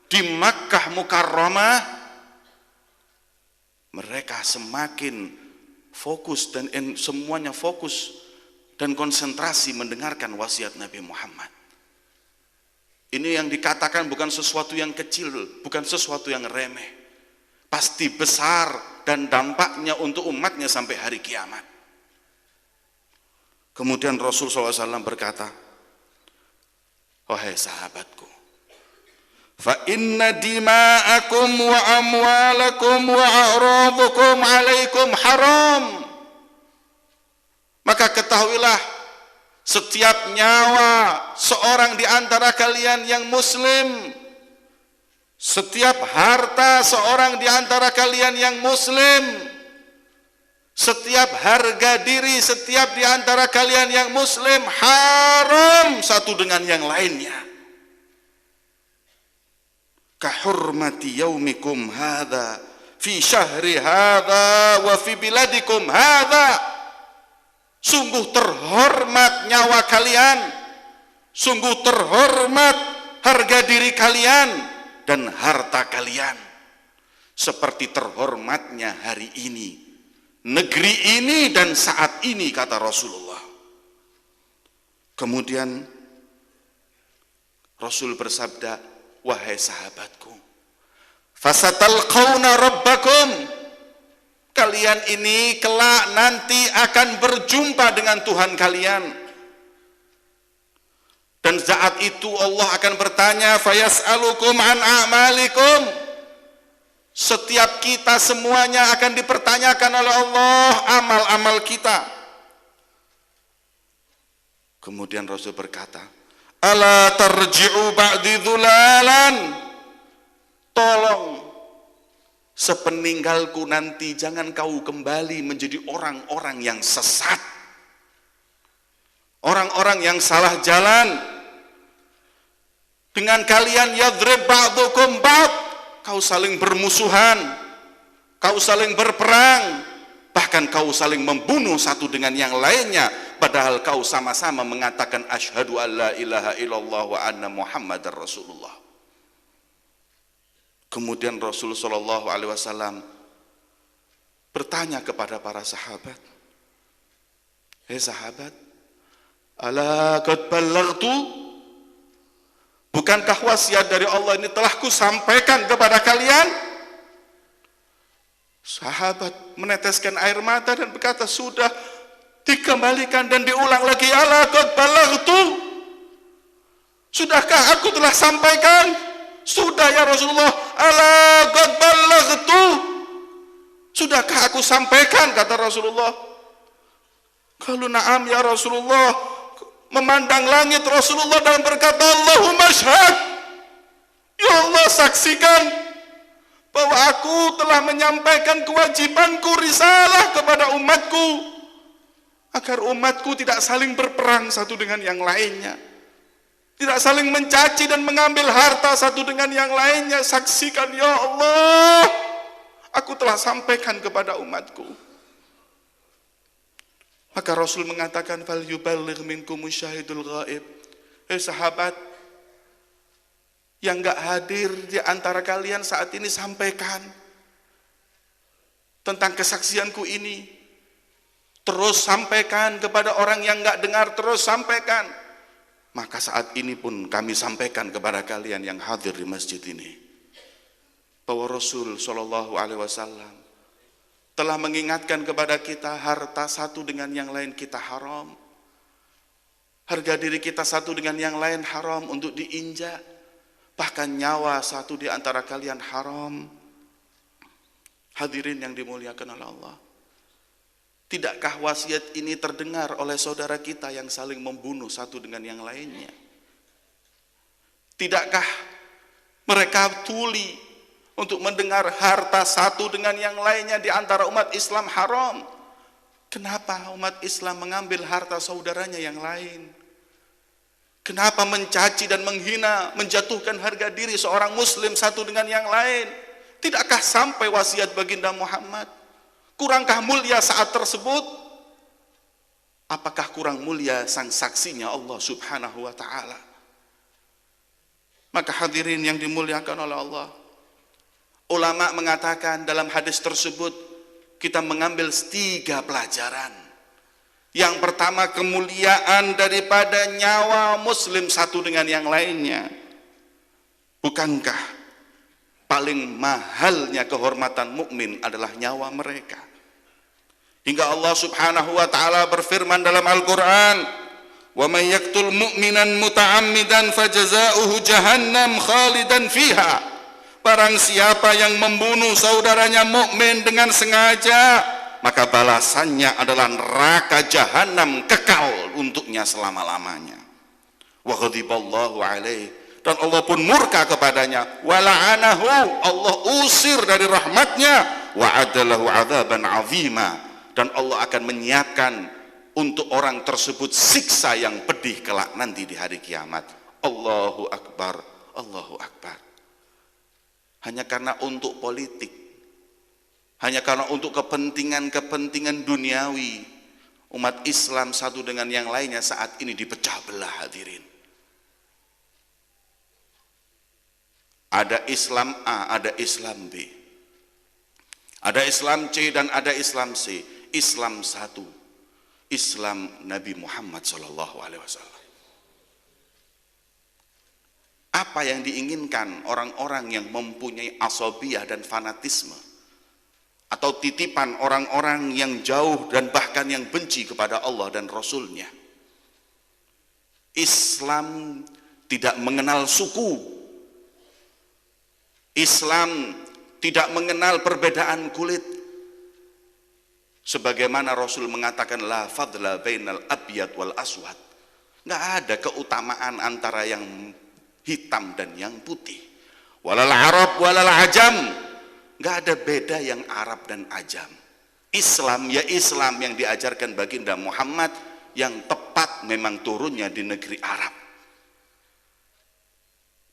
di Makkah Mukarramah. Mereka semakin fokus dan semuanya fokus dan konsentrasi mendengarkan wasiat Nabi Muhammad. Ini yang dikatakan bukan sesuatu yang kecil, bukan sesuatu yang remeh. Pasti besar dan dampaknya untuk umatnya sampai hari kiamat. Kemudian Rasul SAW berkata, wahai sahabatku, fa inna dima'akum wa amwalakum wa a'radukum alaikum haram. Maka ketahuilah, setiap nyawa seorang di antara kalian yang muslim, setiap harta seorang di antara kalian yang muslim, setiap harga diri setiap di antara kalian yang muslim haram satu dengan yang lainnya. Kahurmati yaumikum hadza fi syahri hadza wa fi biladikum hadza. Sungguh terhormat nyawa kalian, sungguh terhormat harga diri kalian dan harta kalian, seperti terhormatnya hari ini, negeri ini dan saat ini, kata Rasulullah. Kemudian Rasul bersabda, wahai sahabatku, fasatalqauna rabbakum, kalian ini kelak nanti akan berjumpa dengan Tuhan kalian. Dan saat itu Allah akan bertanya, fayas'alukum an a'malikum. Setiap kita semuanya akan dipertanyakan oleh Allah amal-amal kita. Kemudian Rasul berkata, ala tarji'u ba'di dhulalan. Tolong, sepeninggalku nanti jangan kau kembali menjadi orang-orang yang sesat, orang-orang yang salah jalan. Dengan kalian yadrib ba'dukum ba'd, kau saling bermusuhan, kau saling berperang, bahkan kau saling membunuh satu dengan yang lainnya, padahal kau sama-sama mengatakan asyhadu an la ilaha illallah wa anna muhammadar rasulullah. Kemudian Rasul sallallahu alaihi wasallam bertanya kepada para sahabat, "Hei sahabat, ala qad ballaghtu? Bukankah wasiat dari Allah ini telah kusampaikan kepada kalian?" Sahabat meneteskan air mata dan berkata, "Sudah." Dikembalikan dan diulang lagi, ala qad ballaghtu? Sudahkah aku telah sampaikan? Sudah ya Rasulullah. Ala qad ballaghtu? Sudahkah aku sampaikan, kata Rasulullah. Kalau na'am ya Rasulullah, memandang langit Rasulullah dan berkata, Allahumma syhad, ya Allah saksikan bahwa aku telah menyampaikan kewajibanku risalah kepada umatku, agar umatku tidak saling berperang satu dengan yang lainnya, tidak saling mencaci dan mengambil harta satu dengan yang lainnya. Saksikan ya Allah, aku telah sampaikan kepada umatku. Maka Rasul mengatakan, fal yuballigh minkum syahidul ghaib. Sahabat yang enggak hadir di antara kalian saat ini, sampaikan tentang kesaksianku ini. Terus sampaikan kepada orang yang enggak dengar, terus sampaikan. Maka saat ini pun kami sampaikan kepada kalian yang hadir di masjid ini, bahwa Rasul sallallahu alaihi wasallam telah mengingatkan kepada kita, harta satu dengan yang lain kita haram, harga diri kita satu dengan yang lain haram untuk diinjak, bahkan nyawa satu di antara kalian haram. Hadirin yang dimuliakan oleh Allah, tidakkah wasiat ini terdengar oleh saudara kita yang saling membunuh satu dengan yang lainnya? Tidakkah mereka tuli untuk mendengar harta satu dengan yang lainnya di antara umat Islam haram? Kenapa umat Islam mengambil harta saudaranya yang lain? Kenapa mencaci dan menghina, menjatuhkan harga diri seorang muslim satu dengan yang lain? Tidakkah sampai wasiat baginda Muhammad? Kurangkah mulia saat tersebut? Apakah kurang mulia sang saksinya Allah subhanahu wa ta'ala? Maka hadirin yang dimuliakan oleh Allah, ulama mengatakan dalam hadis tersebut kita mengambil 3 pelajaran. Yang pertama, kemuliaan daripada nyawa muslim satu dengan yang lainnya. Bukankah paling mahalnya kehormatan mukmin adalah nyawa mereka? Hingga Allah subhanahu wa ta'ala berfirman dalam Al-Quran, wa man yaqtul mu'minan muta'ammidan fajaza'uhu jahannam khalidan fiha. Barang siapa yang membunuh saudaranya mukmin dengan sengaja, maka balasannya adalah neraka jahanam kekal untuknya selama-lamanya. Wa ghadiballahu alaihi, dan Allah pun murka kepadanya. Wa la'anahu, Allah usir dari rahmatnya. Wa adalahu adzaban azima, dan Allah akan menyiapkan untuk orang tersebut siksa yang pedih kelak nanti di hari kiamat. Allahu akbar, Allahu akbar. Hanya karena untuk politik, hanya karena untuk kepentingan-kepentingan duniawi, umat Islam satu dengan yang lainnya saat ini dipecah belah. Hadirin, ada Islam A, ada Islam B, ada Islam C dan ada Islam C. Islam satu, Islam Nabi Muhammad SAW. Apa yang diinginkan orang-orang yang mempunyai asabiyah dan fanatisme, atau titipan orang-orang yang jauh dan bahkan yang benci kepada Allah dan Rasulnya? Islam tidak mengenal suku. Islam tidak mengenal perbedaan kulit. Sebagaimana Rasul mengatakan la fadla bainal abyad wal aswad. Enggak ada keutamaan antara yang hitam dan yang putih. Walal Arab walal ajam. Enggak ada beda yang Arab dan ajam. Islam ya Islam yang diajarkan baginda Muhammad, yang tepat memang turunnya di negeri Arab.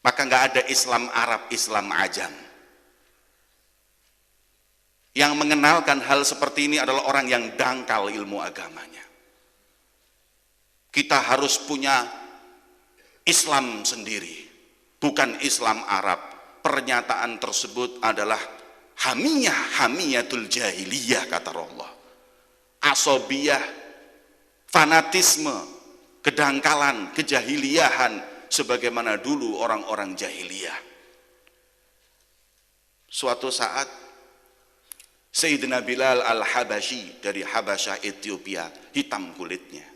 Maka enggak ada Islam Arab, Islam ajam. Yang mengenalkan hal seperti ini adalah orang yang dangkal ilmu agamanya. Kita harus punya Islam sendiri, bukan Islam Arab. Pernyataan tersebut adalah hamiyatul jahiliyah, kata Allah. Asobiyah, fanatisme, kedangkalan, kejahiliyahan, sebagaimana dulu orang-orang jahiliyah. Suatu saat Sayyidina Bilal al-Habashi dari Habasyah Ethiopia, hitam kulitnya,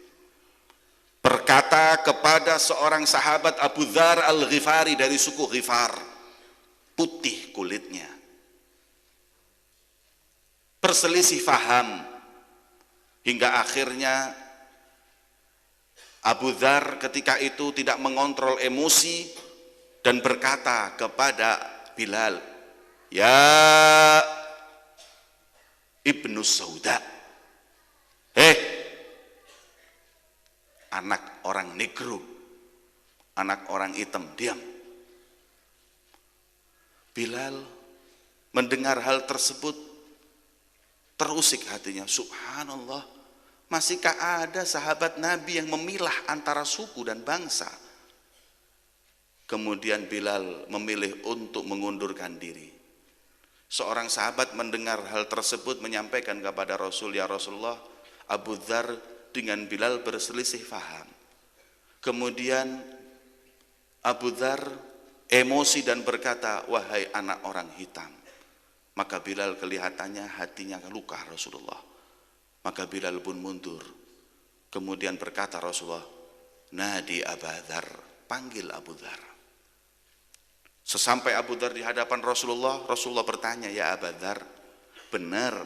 berkata kepada seorang sahabat Abu Dzar al-Ghifari dari suku Ghifar, putih kulitnya. Berselisih faham hingga akhirnya Abu Dzar ketika itu tidak mengontrol emosi dan berkata kepada Bilal, ya Ibnu Sauda, anak orang negro, anak orang hitam, diam. Bilal mendengar hal tersebut terusik hatinya, subhanallah, masihkah ada sahabat Nabi yang memilah antara suku dan bangsa? Kemudian Bilal memilih untuk mengundurkan diri. Seorang sahabat mendengar hal tersebut menyampaikan kepada Rasul, ya Rasulullah, Abu Dzar dengan Bilal berselisih faham. Kemudian Abu Dzar emosi dan berkata, wahai anak orang hitam. Maka Bilal kelihatannya hatinya luka Rasulullah. Maka Bilal pun mundur. Kemudian berkata Rasulullah, nadi Abu Dzar, panggil Abu Dzar. Sesampai Abu Dzar di hadapan Rasulullah, Rasulullah bertanya, ya Abu Dzar, benar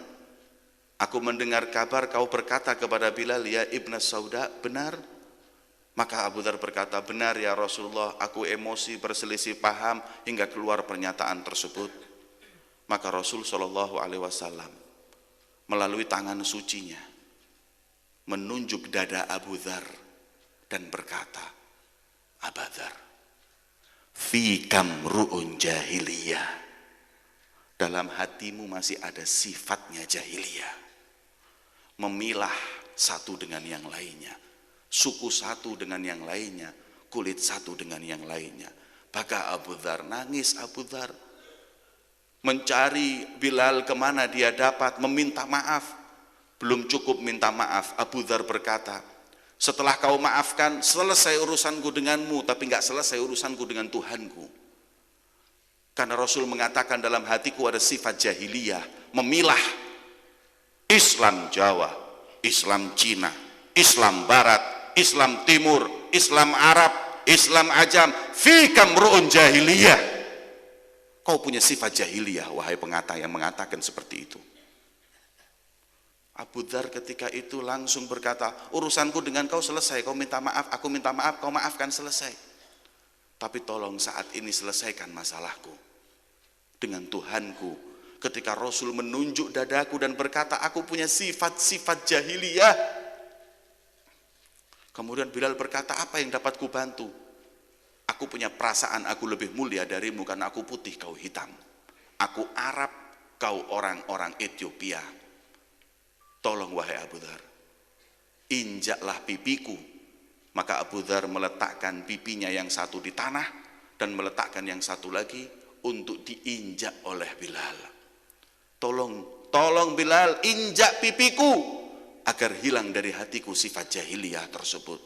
aku mendengar kabar kau berkata kepada Bilal, ya Ibnu Sauda, benar? Maka Abu Dzar berkata, benar ya Rasulullah, aku emosi berselisih paham hingga keluar pernyataan tersebut. Maka Rasul Shallallahu Alaihi Wasallam melalui tangan sucinya menunjuk dada Abu Dzar dan berkata, Abu Dzar, fikam ru'un jahiliyah, dalam hatimu masih ada sifatnya jahiliyah, memilah satu dengan yang lainnya, suku satu dengan yang lainnya, kulit satu dengan yang lainnya. Maka Abu Dzar nangis. Abu Dzar mencari Bilal kemana dia dapat, meminta maaf. Belum cukup minta maaf, Abu Dzar berkata, setelah kau maafkan, selesai urusanku denganmu, tapi enggak selesai urusanku dengan Tuhanku. Karena Rasul mengatakan dalam hatiku ada sifat jahiliyah, memilah Islam Jawa, Islam Cina, Islam Barat, Islam Timur, Islam Arab, Islam Ajam, fikam ru'un jahiliyah. Kau punya sifat jahiliyah, wahai pengata yang mengatakan seperti itu. Abu Dzar ketika itu langsung berkata, urusanku dengan kau selesai, kau minta maaf, aku minta maaf, kau maafkan, selesai. Tapi tolong saat ini selesaikan masalahku dengan Tuhanku. Ketika Rasul menunjuk dadaku dan berkata, aku punya sifat-sifat jahiliyah. Kemudian Bilal berkata, apa yang dapat ku bantu? Aku punya perasaan aku lebih mulia darimu karena aku putih, kau hitam. Aku Arab, kau orang-orang Ethiopia. Tolong wahai Abu Dzar, injaklah pipiku. Maka Abu Dzar meletakkan pipinya yang satu di tanah dan meletakkan yang satu lagi untuk diinjak oleh Bilal. Tolong Bilal, injak pipiku agar hilang dari hatiku sifat jahiliyah tersebut.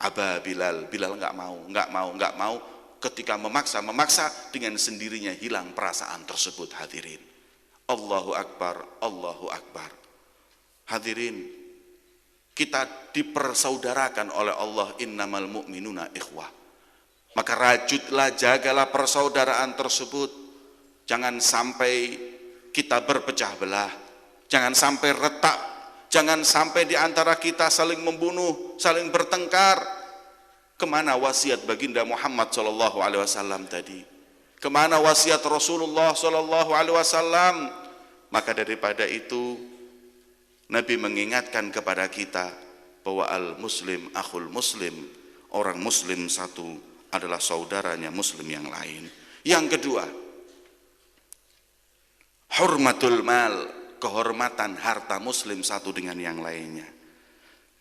Aba Bilal enggak mau. Ketika memaksa dengan sendirinya hilang perasaan tersebut. Hadirin, Allahu Akbar, Allahu Akbar. Hadirin, kita dipersaudarakan oleh Allah, innamal mu'minuna ikhwah. Maka rajutlah, jagalah persaudaraan tersebut. Jangan sampai kita berpecah belah, jangan sampai retak, jangan sampai di antara kita saling membunuh, saling bertengkar. Kemana wasiat baginda Muhammad SAW tadi? Kemana wasiat Rasulullah SAW? Maka daripada itu Nabi mengingatkan kepada kita bahwa al-muslim akhul muslim, orang muslim satu adalah saudaranya muslim yang lain. Yang kedua, hurmatul mal, kehormatan harta muslim satu dengan yang lainnya.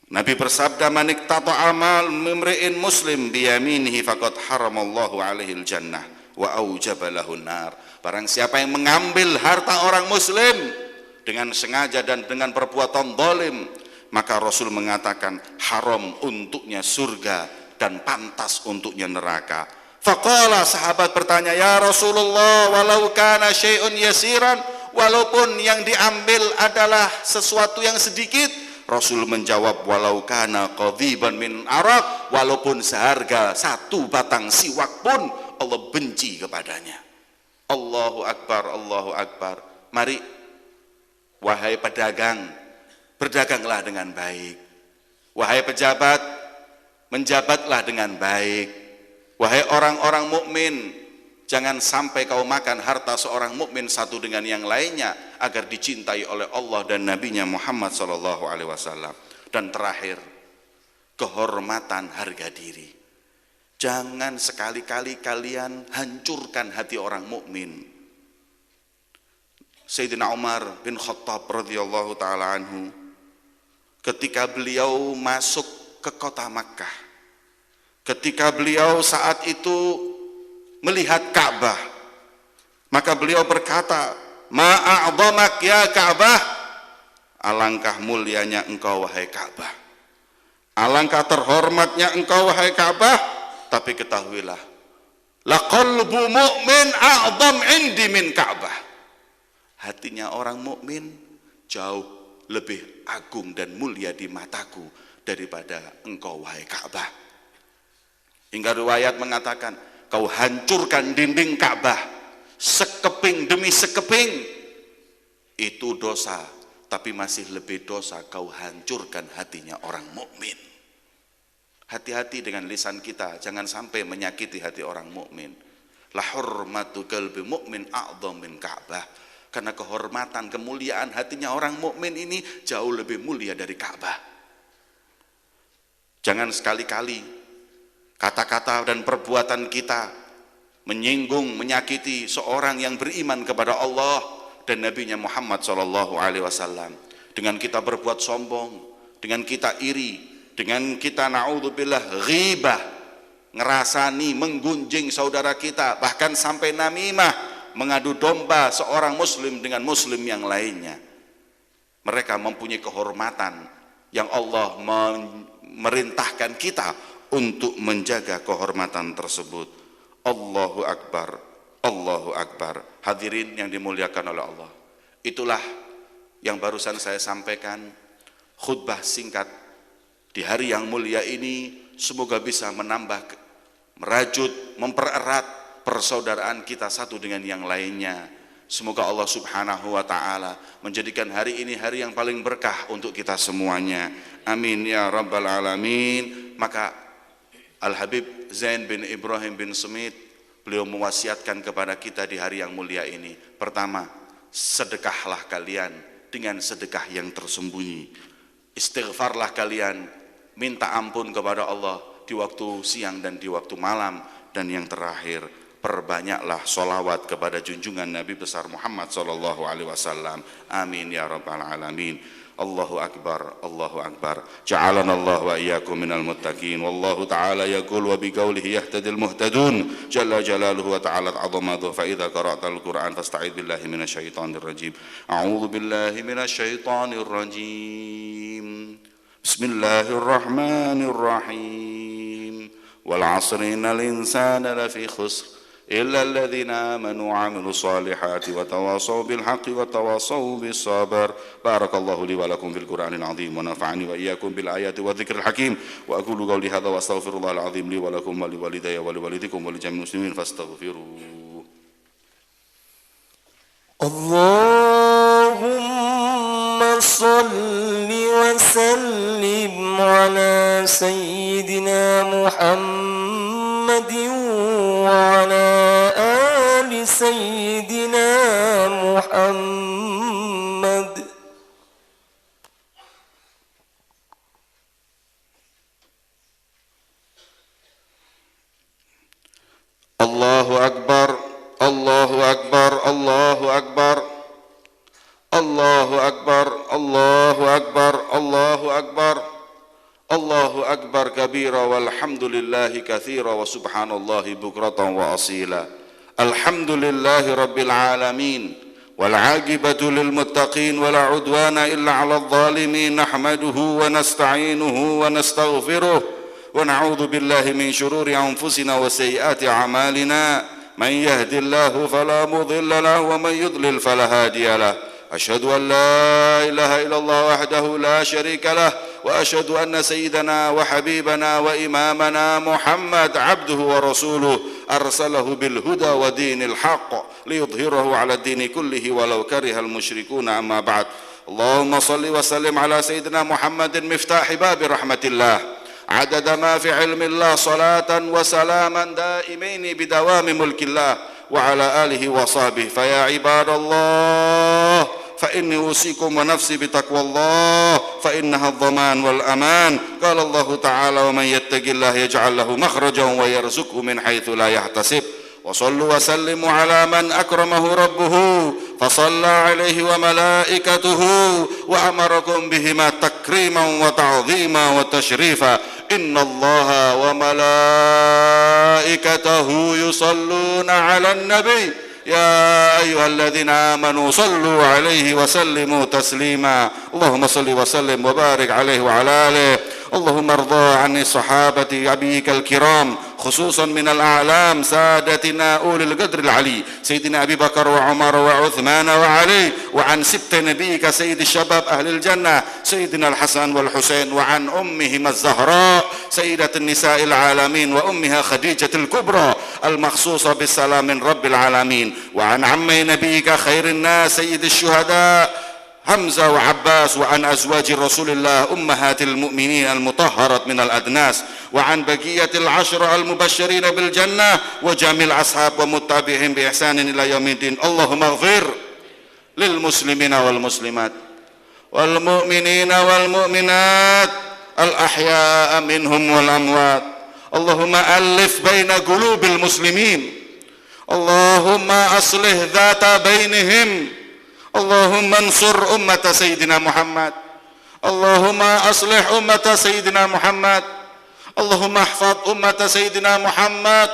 Nabi bersabda, man iqtata'a mal mimri'in muslim biyaminihi faqad haramallahu alaihi jannah wa aujaba lahun nar. Barang siapa yang mengambil harta orang muslim dengan sengaja dan dengan perbuatan zalim, maka Rasul mengatakan haram untuknya surga dan pantas untuknya neraka. Faqala, sahabat bertanya, ya Rasulullah, walau kana syai'un yasiran, walaupun yang diambil adalah sesuatu yang sedikit. Rasul menjawab, walau kana qadhiban min arak, walaupun seharga satu batang siwak pun Allah benci kepadanya. Allahu Akbar, Allahu Akbar. Mari wahai pedagang, berdaganglah dengan baik. Wahai pejabat, menjabatlah dengan baik. Wahai orang-orang mukmin, jangan sampai kau makan harta seorang mukmin satu dengan yang lainnya agar dicintai oleh Allah dan Nabi-Nya Muhammad SAW. Dan terakhir, kehormatan harga diri. Jangan sekali-kali kalian hancurkan hati orang mukmin. Sayyidina Umar bin Khattab radhiyallahu taala anhu, ketika beliau masuk ke kota Makkah, ketika beliau saat itu melihat Ka'bah, maka beliau berkata, ma'a'zamak ya Ka'bah, alangkah mulianya engkau wahai Ka'bah, alangkah terhormatnya engkau wahai Ka'bah. Tapi ketahuilah, laqalbu mu'min a'zam indi min Ka'bah. Hatinya orang mukmin jauh lebih agung dan mulia di mataku daripada engkau wahai Ka'bah. Hingga riwayat mengatakan, kau hancurkan dinding Ka'bah sekeping demi sekeping, itu dosa, tapi masih lebih dosa kau hancurkan hatinya orang mukmin. Hati-hati dengan lisan kita, jangan sampai menyakiti hati orang mukmin. La hurmatu qalbi mu'min a'dham min Ka'bah. Karena kehormatan, kemuliaan hatinya orang mukmin ini jauh lebih mulia dari Ka'bah. Jangan sekali-kali kata-kata dan perbuatan kita menyinggung, menyakiti seorang yang beriman kepada Allah dan Nabi-Nya Muhammad SAW. Dengan kita berbuat sombong, dengan kita iri, dengan kita na'udzubillah ghibah, ngerasani, menggunjing saudara kita, bahkan sampai namimah, mengadu domba seorang muslim dengan muslim yang lainnya. Mereka mempunyai kehormatan yang Allah memerintahkan kita untuk menjaga kehormatan tersebut. Allahu Akbar, Allahu Akbar. Hadirin yang dimuliakan oleh Allah, itulah yang barusan saya sampaikan, khutbah singkat di hari yang mulia ini. Semoga bisa menambah, merajut, mempererat persaudaraan kita satu dengan yang lainnya. Semoga Allah Subhanahu wa ta'ala menjadikan hari ini hari yang paling berkah untuk kita semuanya. Amin ya rabbal alamin. Maka Al-Habib Zain bin Ibrahim bin Smith, beliau mewasiatkan kepada kita di hari yang mulia ini. Pertama, sedekahlah kalian dengan sedekah yang tersembunyi. Istighfarlah kalian, minta ampun kepada Allah di waktu siang dan di waktu malam. Dan yang terakhir, perbanyaklah sholawat kepada junjungan Nabi besar Muhammad SAW. Amin ya rabbal alamin. Allahu Akbar, Allahu Akbar. Ja'alana Allah wa iyyakum minal muttaqin. Wallahu ta'ala yaqul wa biqaulihi yahtadil muhtadun. Jalla jalaluhu wa ta'ala 'azamatuhu. Fa idza qara'tal Qur'an fasta'id billahi minasyaitonir rajim. A'udzu billahi minasyaitonir rajim. Bismillahirrahmanirrahim. Wal 'asri innal insana lafi khusr إلا الذين آمنوا وعملوا الصالحات وتواصوا بالحق وتواصوا بالصبر. بارك الله لي ولكم في القرآن العظيم ونفعني وإياكم بالآيات والذكر الحكيم وأقول قولي هذا وأستغفر الله العظيم لي ولكم ولوالدي ولوالديكم ولجميع المسلمين فاستغفروه. اللهم صل وسلم على سيدنا محمد وعلى آل سيدنا محمد. الله أكبر الله أكبر الله أكبر الله أكبر الله أكبر الله أكبر الله أكبر كبيرا والحمد لله كثيرا وسبحان الله بكرة وأصيلا. الحمد لله رب العالمين والعاقبة للمتقين ولا عدوان إلا على الظالمين. نحمده ونستعينه ونستغفره ونعوذ بالله من شرور أنفسنا وسيئات أعمالنا. من يهد الله فلا مضل له ومن يضلل فلا هادي له. أشهد أن لا إله إلا الله وحده لا شريك له وأشهد أن سيدنا وحبيبنا وإمامنا محمد عبده ورسوله أرسله بالهدى ودين الحق ليظهره على الدين كله ولو كره المشركون. أما بعد. اللهم صل وسلم على سيدنا محمد مفتاح باب رحمة الله عدد ما في علم الله صلاة وسلاما دائمين بدوام ملك الله وعلى آله وصحبه. فيا عباد الله فإني أوصيكم ونفسي بتقوى الله فإنها الضمان والأمان. قال الله تعالى ومن يتق الله يجعل له مخرجا ويرزقه من حيث لا يحتسب. وصلوا وسلموا على من أكرمه ربه فصلى عليه وملائكته وأمركم بهما تكريما وتعظيما وتشريفا. إن الله وملائكته يصلون على النبي يا أيها الذين آمنوا صلوا عليه وسلموا تسليما. اللهم صل وسلم وبارك عليه وعلى آله. اللهم ارضى عن الصحابة أبيك الكرام خصوصا من الأعلام سادتنا أولي القدر العلي سيدنا أبي بكر وعمر وعثمان وعلي، وعن سبط نبيك سيد الشباب أهل الجنة سيدنا الحسن والحسين، وعن أمهما الزهراء سيدة النساء العالمين وأمها خديجة الكبرى المخصوصة بالسلام من رب العالمين، وعن عمي نبيك خير الناس سيد الشهداء حمزة وعباس، وعن أزواج رسول الله أمهات المؤمنين المطهرة من الأدناس، وعن بقية العشرة المبشرين بالجنة وجميع الأصحاب ومتابعين بإحسان إلى يوم الدين. اللهم اغفر للمسلمين والمسلمات والمؤمنين والمؤمنات الأحياء منهم والأموات. اللهم ألف بين قلوب المسلمين، اللهم أصلح ذات بينهم، اللهم انصر أمة سيدنا محمد، اللهم أصلح أمة سيدنا محمد، اللهم احفظ أمة سيدنا محمد،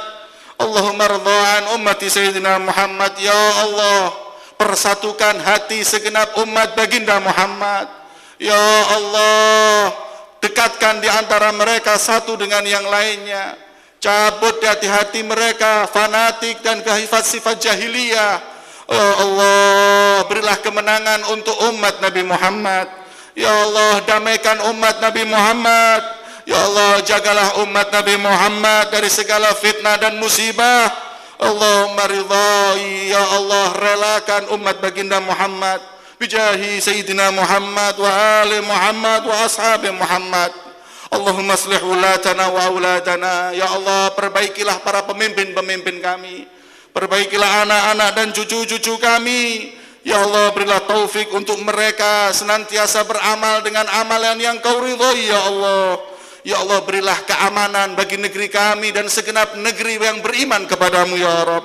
اللهم ارضى عن أمة سيدنا محمد. Ya Allah, persatukan hati segenap umat baginda Muhammad. Ya Allah, dekatkan di antara mereka satu dengan yang lainnya. Cabut di hati-hati mereka fanatik dan sifat-sifat jahiliyah. Ya Allah, berilah kemenangan untuk umat Nabi Muhammad. Ya Allah, damaikan umat Nabi Muhammad. Ya Allah, jagalah umat Nabi Muhammad dari segala fitnah dan musibah. Allahumma ridhai, ya Allah, relakan umat baginda Muhammad bijahi Sayyidina Muhammad wa ali Muhammad wa ashabi Muhammad. Allahumma aslih ulatana wa auladana. Ya Allah, perbaikilah para pemimpin-pemimpin kami, perbaikilah anak-anak dan cucu-cucu kami. Ya Allah, berilah taufik untuk mereka senantiasa beramal dengan amalan yang Kau ridhai. Ya Allah, ya Allah, berilah keamanan bagi negeri kami dan segenap negeri yang beriman kepadamu. Ya Rabb,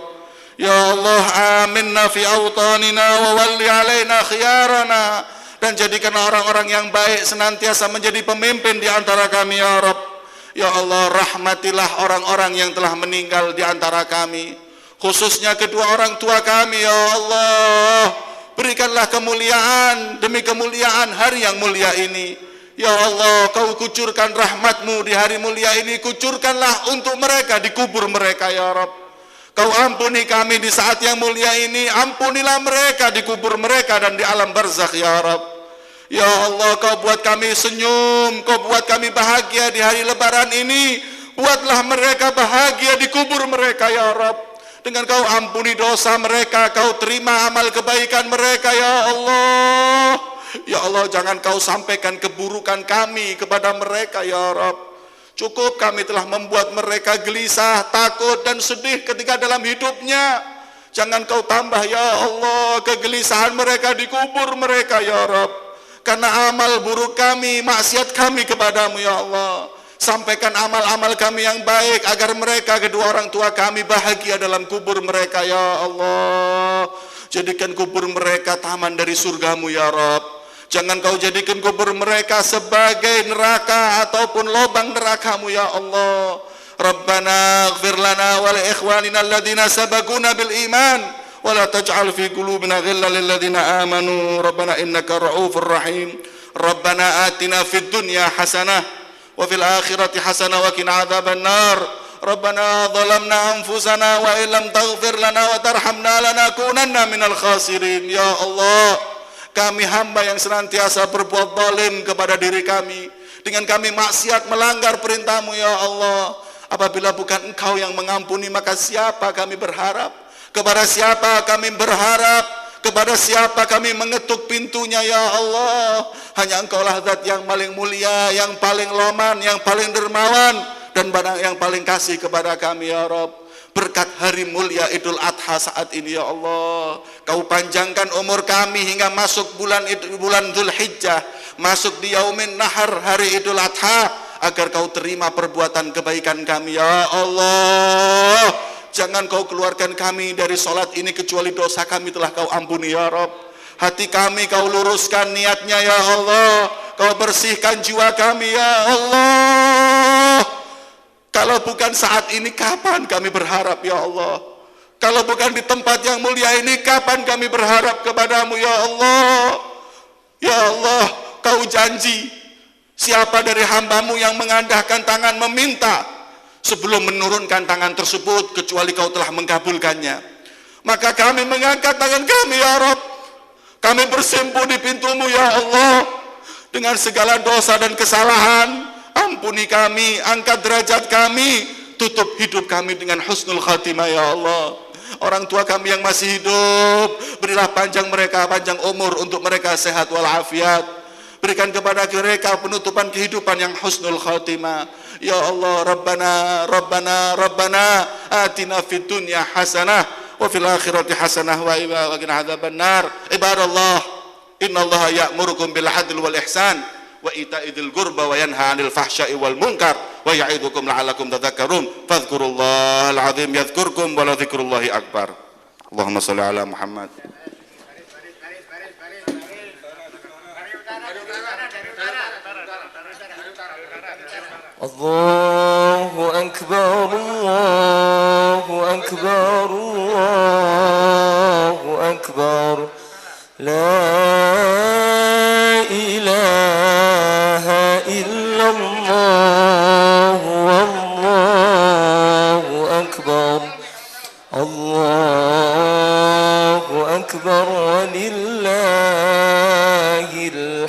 ya Allah, aminna fi awtanina wa walli alaina khiyarana, dan jadikan orang-orang yang baik senantiasa menjadi pemimpin di antara kami. Ya Rabb, ya Allah, rahmatilah orang-orang yang telah meninggal di antara kami, khususnya kedua orang tua kami. Ya Allah, berikanlah kemuliaan demi kemuliaan hari yang mulia ini. Ya Allah, Kau kucurkan rahmat-Mu di hari mulia ini, kucurkanlah untuk mereka di kubur mereka. Ya Rabb, Kau ampuni kami di saat yang mulia ini, ampunilah mereka di kubur mereka dan di alam barzakh ya Rabb. Ya Allah, Kau buat kami senyum, Kau buat kami bahagia di hari lebaran ini. Buatlah mereka bahagia di kubur mereka ya Rabb. Dengan Kau ampuni dosa mereka, Kau terima amal kebaikan mereka ya Allah. Ya Allah, jangan Kau sampaikan keburukan kami kepada mereka ya Rabb. Cukup kami telah membuat mereka gelisah, takut dan sedih ketika dalam hidupnya. Jangan Kau tambah ya Allah kegelisahan mereka di kubur mereka ya Rabb. Karena amal buruk kami, maksiat kami kepadamu ya Allah. Sampaikan amal-amal kami yang baik agar mereka, kedua orang tua kami bahagia dalam kubur mereka ya Allah. Jadikan kubur mereka taman dari surgamu ya Rabb. Jangan Kau jadikan kubur mereka sebagai neraka ataupun lubang neraka-Mu ya Allah. Rabbana ighfir lana wa li ikhwanina alladhina sabaquna bil iman wa la taj'al fi qulubina ghillan lil ladzina amanu rabbana innaka ra'ufur rahim. Rabbana atina fid dunya hasanah wa fil akhirati hasanah wa qina adzaban nar. Rabbana zalamna anfusana wa illam taghfir lana wa tarhamna lanakunanna minal khasirin. Ya Allah, kami hamba yang senantiasa berbuat zalim kepada diri kami, dengan kami maksiat melanggar perintah-Mu ya Allah. Apabila bukan Engkau yang mengampuni, maka siapa kami berharap? Kepada siapa kami berharap? Kepada siapa kami mengetuk pintunya ya Allah? Hanya Engkaulah zat yang paling mulia, yang paling loman, yang paling dermawan, dan yang paling kasih kepada kami ya Rabb. Berkat hari mulia Idul Adha saat ini ya Allah, Kau panjangkan umur kami hingga masuk bulan Dzulhijjah, masuk di Yaumin Nahar, hari Idul Adha, agar Kau terima perbuatan kebaikan kami ya Allah. Jangan Kau keluarkan kami dari sholat ini kecuali dosa kami telah Kau ampuni ya Rabb. Hati kami Kau luruskan niatnya ya Allah. Kau bersihkan jiwa kami ya Allah. Kalau bukan saat ini, kapan kami berharap ya Allah? Kalau bukan di tempat yang mulia ini, kapan kami berharap kepadamu ya Allah? Ya Allah, Kau janji, siapa dari hamba-Mu yang mengandahkan tangan meminta sebelum menurunkan tangan tersebut, kecuali Kau telah mengabulkannya. Maka kami mengangkat tangan kami ya Rabb. Kami bersimpuh di pintu-Mu ya Allah, dengan segala dosa dan kesalahan. Ampuni kami, angkat derajat kami, tutup hidup kami dengan husnul khatimah ya Allah. Orang tua kami yang masih hidup, berilah panjang umur untuk mereka sehat walafiat. Berikan kepada mereka penutupan kehidupan yang husnul khatimah. Ya Allah, Rabbana atina fid dunya hasanah wa fil akhirati hasanah wa qina adzaban nar. Ibadallah, innallaha ya'murukum bil adli wal ihsan wa ita'idzil qurba wa yanha 'anil fahsya'i wal munkar wa ya'idukum la'allakum tadhakkarun. Fadhkurullahal 'azim yadhkurkum wa la dzikrullahi akbar. Allahumma shalli ala Muhammad. Allahu akbar, Allahu akbar, Allahu akbar. La ilaha illallah, wallahu akbar. Allahu akbar walillahil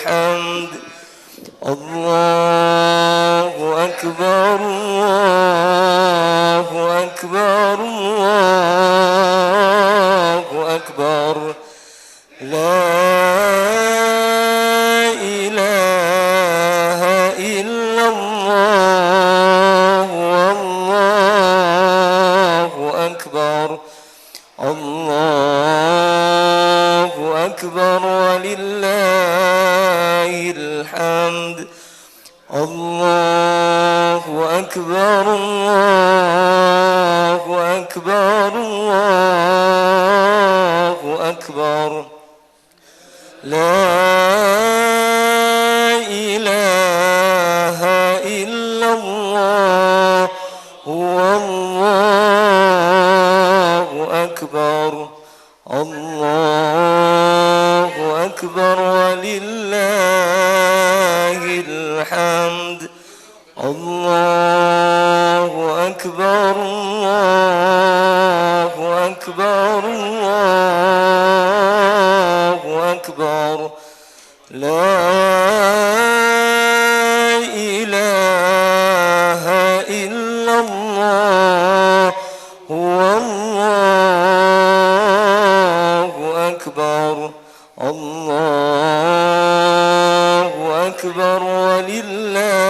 hamd. Allahu akbar, Allahu akbar, Allahu akbar. La ilaha illallah, wallahu akbar. Allahu akbar walillahil hamd. Allahu akbar, Allahu akbar, Allahu akbar. La ilaha illallah, wallahu akbar. Allahu akbar walillahil hamd. Allahu akbar, Allahu أكبر الله أكبر لا إله إلا الله والله أكبر الله أكبر ولله